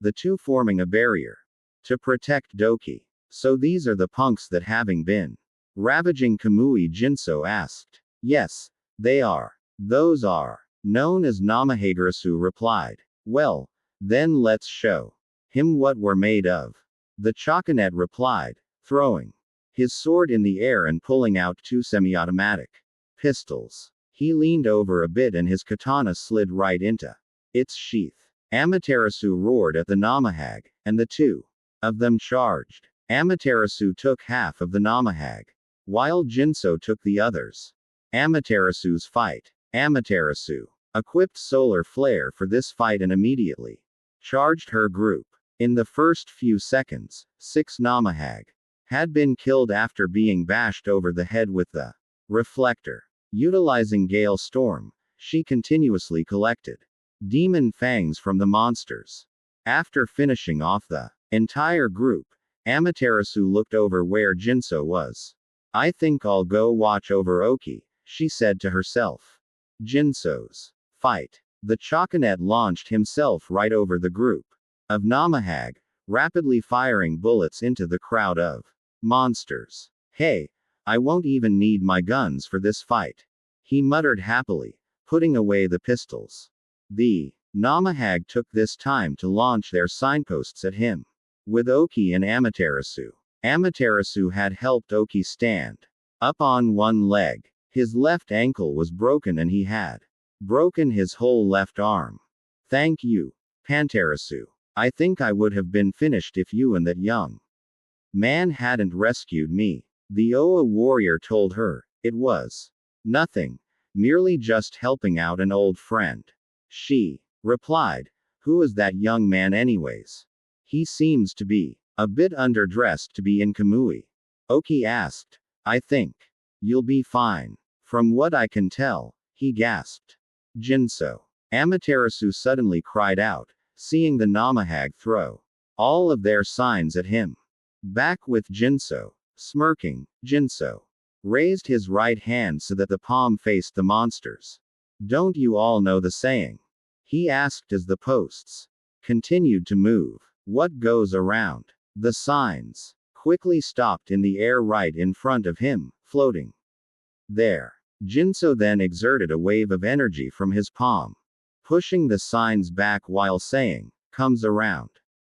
the two forming a barrier to protect Doki. So these are the punks that having been ravaging Kamui, Jinso asked. Yes, they are. Those are known as Namahagarasu replied. Well, then let's show him what we're made of. The Choconet replied, throwing his sword in the air and pulling out 2 semi-automatic pistols. He leaned over a bit and his katana slid right into its sheath. Amaterasu roared at the Namahag, and the two of them charged. Amaterasu took half of the Namahag, while Jinso took the others. Amaterasu's fight. Amaterasu equipped solar flare for this fight and immediately charged her group. In the first few seconds, 6 Namahag had been killed after being bashed over the head with the reflector. Utilizing Gale Storm, she continuously collected demon fangs from the monsters. After finishing off the entire group, Amaterasu looked over where Jinso was. I think I'll go watch over Oki, she said to herself. Jinso's fight. The Choconet launched himself right over the group of Namahag, rapidly firing bullets into the crowd of monsters. Hey, I won't even need my guns for this fight, he muttered happily, putting away the pistols. The Namahag took this time to launch their signposts at him. With Oki and Amaterasu. Amaterasu had helped Oki stand up on one leg. His left ankle was broken and he had broken his whole left arm. Thank you, Panterasu. I think I would have been finished if you and that young man hadn't rescued me. The Oa warrior told her. It was nothing, merely just helping out an old friend. She replied. Who is that young man anyways? He seems to be a bit underdressed to be in Kamui. Oki asked. I think you'll be fine. From what I can tell, he gasped. Jinso. Amaterasu suddenly cried out, seeing the Namahag throw all of their signs at him. Back with Jinso. Smirking, Jinso raised his right hand so that the palm faced the monsters. Don't you all know the saying? He asked as the posts continued to move. What goes around? The signs quickly stopped in the air right in front of him, floating there. Jinso then exerted a wave of energy from his palm, pushing the signs back while saying, comes around.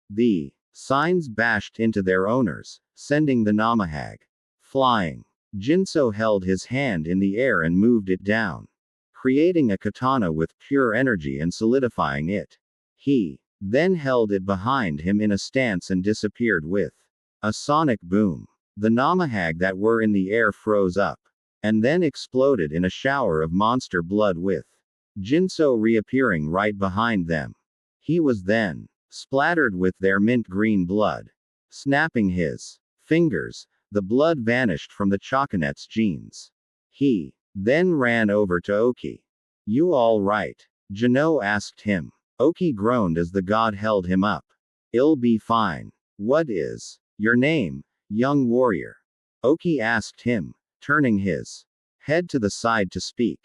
The signs bashed into their owners, sending the Namahag flying. Jinso held his hand in the air and moved it down, creating a katana with pure energy and solidifying it. He then held it behind him in a stance and disappeared with a sonic boom. The Namahag that were in the air froze up, and then exploded in a shower of monster blood with Jinso reappearing right behind them. He was then splattered with their mint green blood. Snapping his fingers, the blood vanished from the Choconet's jeans. He then ran over to Oki. You all right? Jano asked him. Oki groaned as the god held him up. I'll be fine. What is your name, young warrior? Oki asked him, turning his head to the side to speak.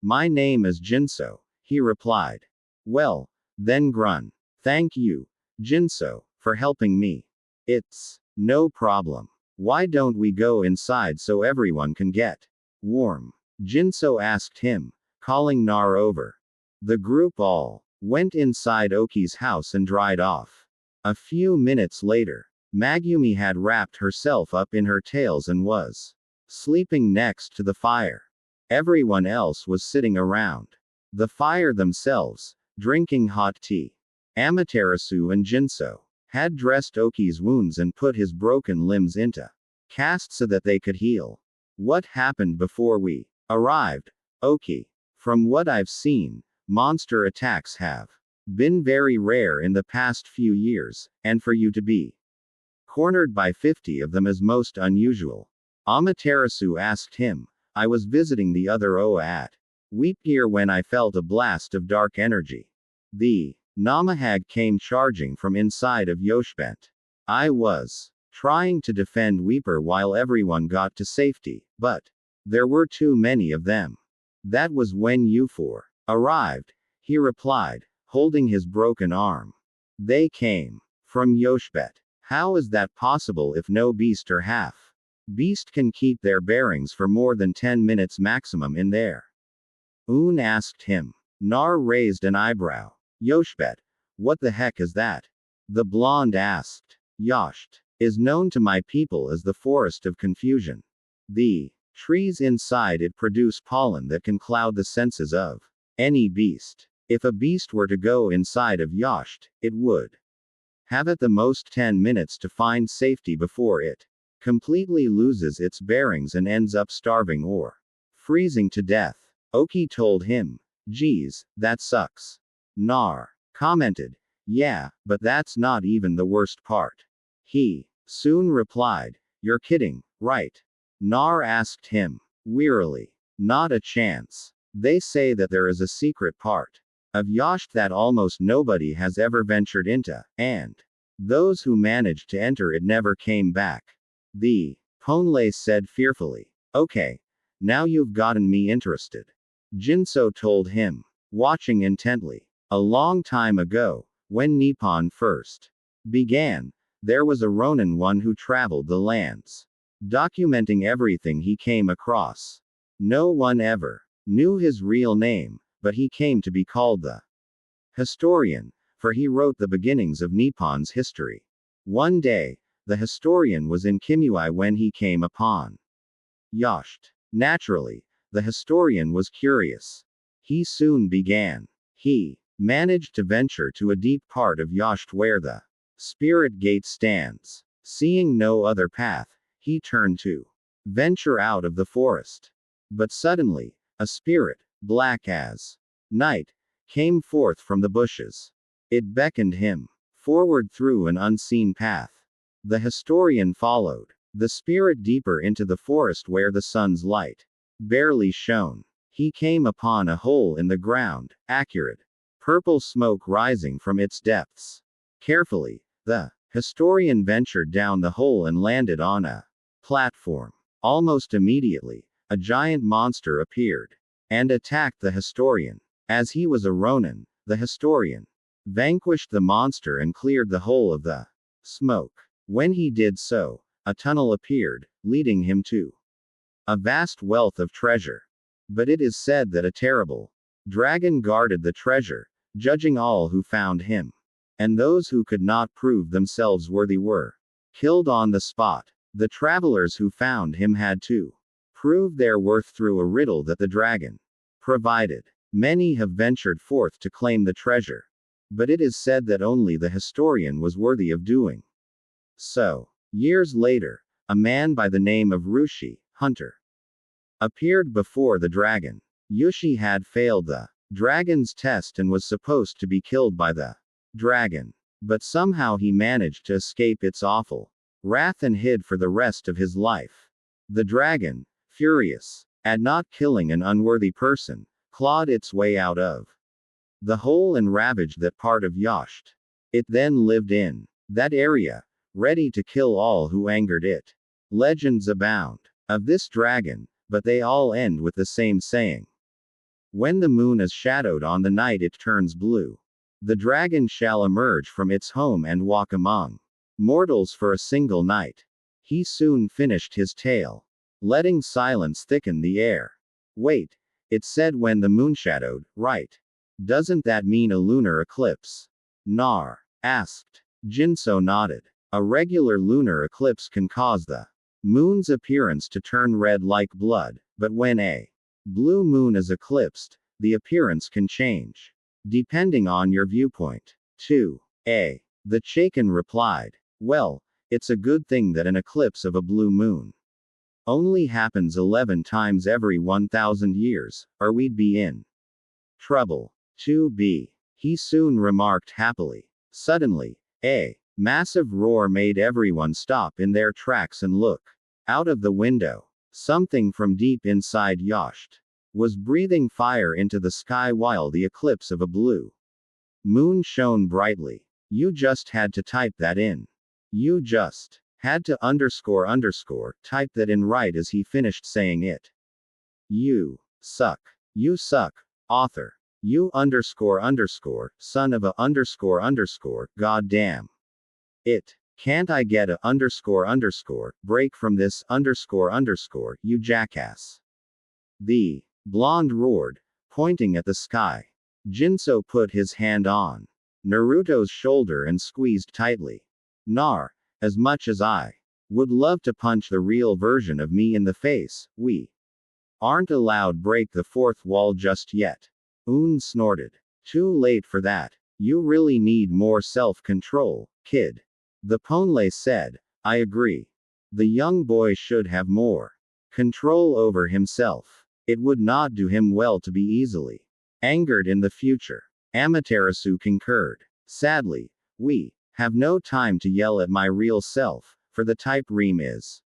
My name is Jinso, he replied. Well, then Grun. Thank you, Jinso, for helping me. It's no problem. Why don't we go inside so everyone can get warm? Jinso asked him, calling Nar over. The group all went inside Oki's house and dried off. A few minutes later, Magumi had wrapped herself up in her tails and was sleeping next to the fire. Everyone else was sitting around the fire themselves, drinking hot tea. Amaterasu and Jinso had dressed Oki's wounds and put his broken limbs into cast so that they could heal. What happened before we arrived, Oki? From what I've seen, monster attacks have been very rare in the past few years, and for you to be cornered by 50 of them is most unusual. Amaterasu asked him. I was visiting the other Oa at Weep Gear when I felt a blast of dark energy. The Namahag came charging from inside of Yoshibet. I was trying to defend Weeper while everyone got to safety, but there were too many of them. That was when you four arrived, he replied, holding his broken arm. They came from Yoshibet. How is that possible if no beast or half beast can keep their bearings for more than 10 minutes maximum in there? Un asked him. Nar raised an eyebrow. Yoshibet. What the heck is that? The blonde asked. Yosht is known to my people as the forest of confusion. The trees inside it produce pollen that can cloud the senses of any beast. If a beast were to go inside of Yosht, it would have at the most 10 minutes to find safety before it completely loses its bearings and ends up starving or freezing to death. Oki told him. Geez, that sucks. Nar commented. Yeah, but that's not even the worst part. He soon replied, "You're kidding, right?" Nar asked him, wearily. Not a chance. They say that there is a secret part of Yasht that almost nobody has ever ventured into, and those who managed to enter it never came back. The Ponlay said fearfully. Okay, now you've gotten me interested. Jinso told him, watching intently. A long time ago, when Nippon first began, there was a Ronin one who traveled the lands, documenting everything he came across. No one ever knew his real name, but he came to be called the historian, for he wrote the beginnings of Nippon's history. One day, the historian was in Kimui when he came upon Yasht. Naturally, the historian was curious. He soon began. He managed to venture to a deep part of Yasht where the spirit gate stands. Seeing no other path, he turned to venture out of the forest. But suddenly, a spirit, black as night, came forth from the bushes. It beckoned him forward through an unseen path. The historian followed the spirit deeper into the forest where the sun's light barely shone. He came upon a hole in the ground, accurate, purple smoke rising from its depths. Carefully, the historian ventured down the hole and landed on a platform. Almost immediately, a giant monster appeared and attacked the historian. As he was a Ronin, the historian vanquished the monster and cleared the hole of the smoke. When he did so, a tunnel appeared, leading him to a vast wealth of treasure. But it is said that a terrible dragon guarded the treasure, judging all who found him. And those who could not prove themselves worthy were killed on the spot. The travelers who found him had to prove their worth through a riddle that the dragon provided. Many have ventured forth to claim the treasure. But it is said that only the historian was worthy of doing so. Years later, a man by the name of Rushi, hunter, appeared before the dragon. Yushi had failed the dragon's test and was supposed to be killed by the dragon. But somehow he managed to escape its awful wrath and hid for the rest of his life. The dragon, furious at not killing an unworthy person, clawed its way out of the hole and ravaged that part of Yasht. It then lived in that area, ready to kill all who angered it. Legends abound of this dragon, but they all end with the same saying. When the moon is shadowed on the night it turns blue. The dragon shall emerge from its home and walk among mortals for a single night. He soon finished his tale, letting silence thicken the air. Wait, it said when the moon shadowed, right? Doesn't that mean a lunar eclipse? Nar asked. Jinso nodded. A regular lunar eclipse can cause the moon's appearance to turn red like blood, but when a blue moon is eclipsed, the appearance can change, depending on your viewpoint. 2a. The Chakan replied, well, it's a good thing that an eclipse of a blue moon only happens 11 times every 1,000 years, or we'd be in trouble. 2b. He soon remarked happily. Suddenly, a massive roar made everyone stop in their tracks and look out of the window. Something from deep inside Yasht was breathing fire into the sky while the eclipse of a blue moon shone brightly. You just had to type that in. You just had to type that in right as he finished saying it. You suck. You suck, author. You son of a god damn it. Can't I get a break from this you jackass? The blonde roared, pointing at the sky. Jinso put his hand on Naruto's shoulder and squeezed tightly. Nar, as much as I would love to punch the real version of me in the face, we aren't allowed break the fourth wall just yet. Snorted. Too late for that. You really need more self-control, kid. The Ponlay said, I agree. The young boy should have more control over himself. It would not do him well to be easily angered in the future. Amaterasu concurred. Sadly, we have no time to yell at my real self, for the type Reem is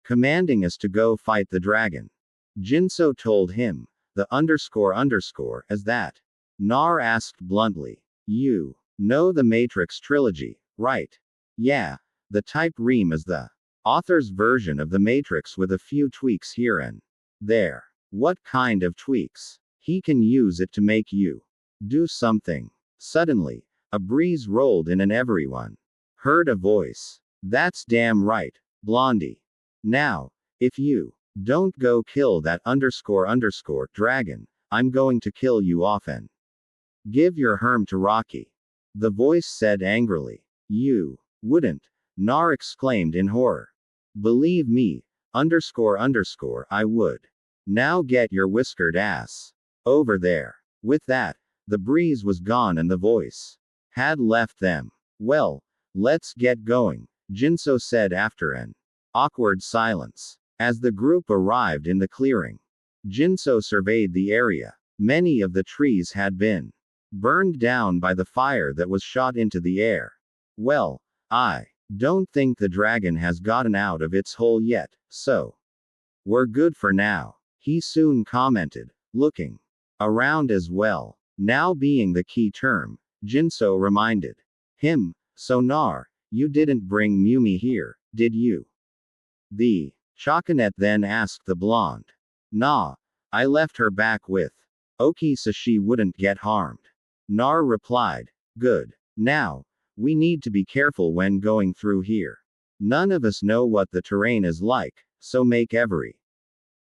commanding us to go fight the dragon. Jinso told him. The __ as that. Nar asked bluntly. You know the Matrix trilogy, right? Yeah. The type Reem is the author's version of the Matrix with a few tweaks here and there. What kind of tweaks? He can use it to make you do something. Suddenly, a breeze rolled in and everyone heard a voice. That's damn right, Blondie. Now, if you don't go kill that __ dragon, I'm going to kill you off and give your Herm to Rocky. The voice said angrily. You wouldn't, Nar exclaimed in horror. Believe me, __ I would. Now get your whiskered ass over there. With that, the breeze was gone and the voice had left them. Well, let's get going, Jinso said after an awkward silence. As the group arrived in the clearing, Jinso surveyed the area. Many of the trees had been burned down by the fire that was shot into the air. Well, I don't think the dragon has gotten out of its hole yet, so we're good for now, he soon commented, looking around as well. Now being the key term, Jinso reminded him, so Nar, you didn't bring Mumi here, did you? The Choconet then asked the blonde. Nah, I left her back with Oki so she wouldn't get harmed. Nar replied. Good. Now, we need to be careful when going through here. None of us know what the terrain is like, so make every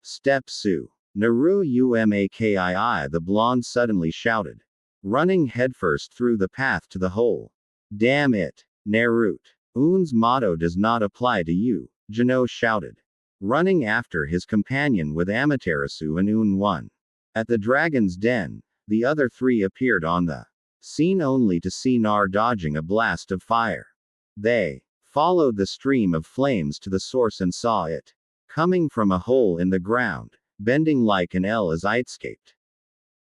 step Su. Naru Umakii, the blonde suddenly shouted, running headfirst through the path to the hole. Damn it, Narut. Un's motto does not apply to you, Jano shouted, running after his companion with Amaterasu and Un 1. At the dragon's den, the other three appeared on the scene only to see Nar dodging a blast of fire. They followed the stream of flames to the source and saw it coming from a hole in the ground, bending like an L as it escaped.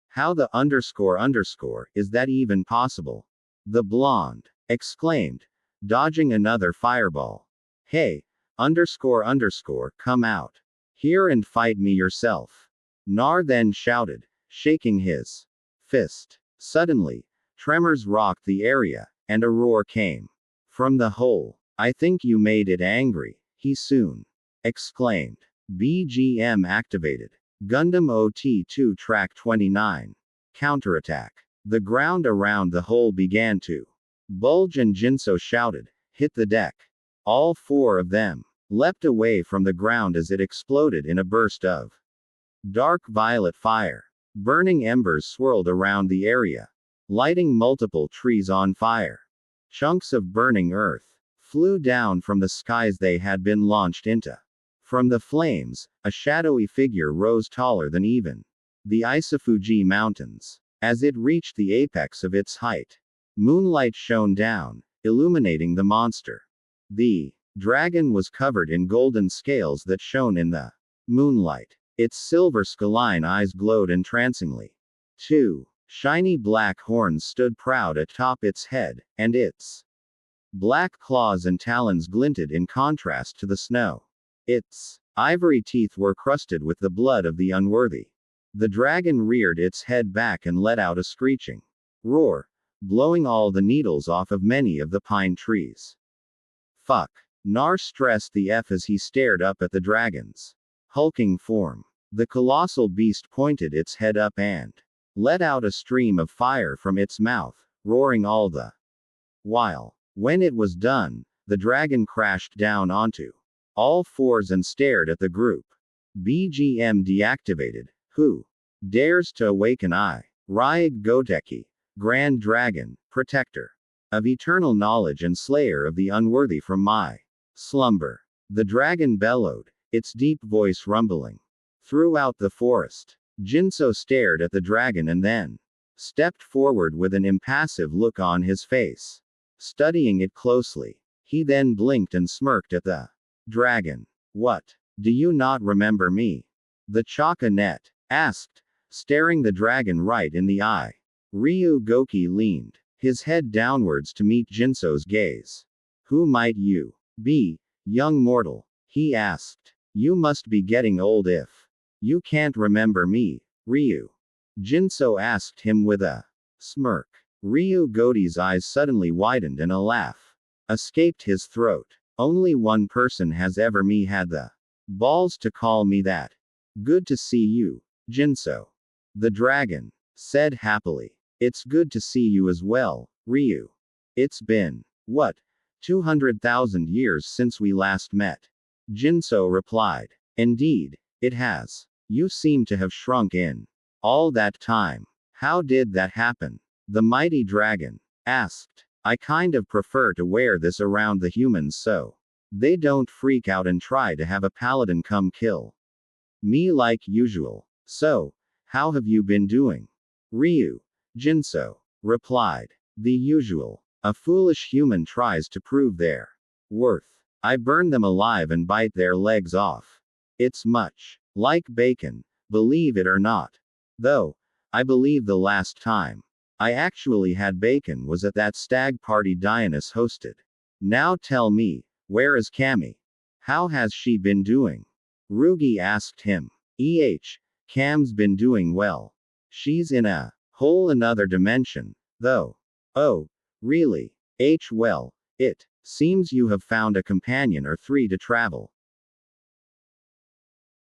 How the __ is that even possible? The blonde exclaimed, dodging another fireball. Hey, __ come out here and fight me yourself. Nar then shouted, shaking his fist. Suddenly, tremors rocked the area, and a roar came from the hole. I think you made it angry, he soon exclaimed. BGM activated. Gundam OT2 Track 29. Counterattack. The ground around the hole began to bulge and Jinso shouted, hit the deck. All four of them leapt away from the ground as it exploded in a burst of dark violet fire. Burning embers swirled around the area, lighting multiple trees on fire. Chunks of burning earth flew down from the skies they had been launched into. From the flames, a shadowy figure rose taller than even the Isafuji Mountains. As it reached the apex of its height, moonlight shone down, illuminating the monster. The dragon was covered in golden scales that shone in the moonlight. Its silver scaline eyes glowed entrancingly. Two shiny black horns stood proud atop its head, and its black claws and talons glinted in contrast to the snow. Its ivory teeth were crusted with the blood of the unworthy. The dragon reared its head back and let out a screeching roar, blowing all the needles off of many of the pine trees. Fuck. Nar stressed the F as he stared up at the dragon's hulking form. The colossal beast pointed its head up and let out a stream of fire from its mouth, roaring all the while. When it was done, the dragon crashed down onto all fours and stared at the group. BGM deactivated. Who dares to awaken I? Ryeg Goteki, Grand Dragon, Protector of eternal knowledge and slayer of the unworthy from my slumber. The dragon bellowed, its deep voice rumbling throughout the forest. Jinso stared at the dragon and then stepped forward with an impassive look on his face, studying it closely. He then blinked and smirked at the dragon. What? Do you not remember me? The Choconet asked, staring the dragon right in the eye. Ryu Goki leaned his head downwards to meet Jinso's gaze. Who might you be, young mortal? He asked. You must be getting old if you can't remember me, Ryu. Jinso asked him with a smirk. Ryu Goti's eyes suddenly widened and a laugh escaped his throat. Only one person has ever had the balls to call me that. Good to see you, Jinso. The dragon said happily. It's good to see you as well, Ryu. It's been, what, 200,000 years since we last met? Jinso replied. Indeed, it has. You seem to have shrunk in all that time. How did that happen? The mighty dragon asked. I kind of prefer to wear this around the humans so they don't freak out and try to have a paladin come kill me like usual. So, how have you been doing? Ryu. Jinso replied. The usual. A foolish human tries to prove their worth. I burn them alive and bite their legs off. It's much like bacon, believe it or not. Though, I believe the last time I actually had bacon was at that stag party Dionysus hosted. Now tell me, where is Cammy? How has she been doing? Rugi asked him. Cam's been doing well. She's in a whole another dimension, though. Oh, really? Well, it seems you have found a companion or three to travel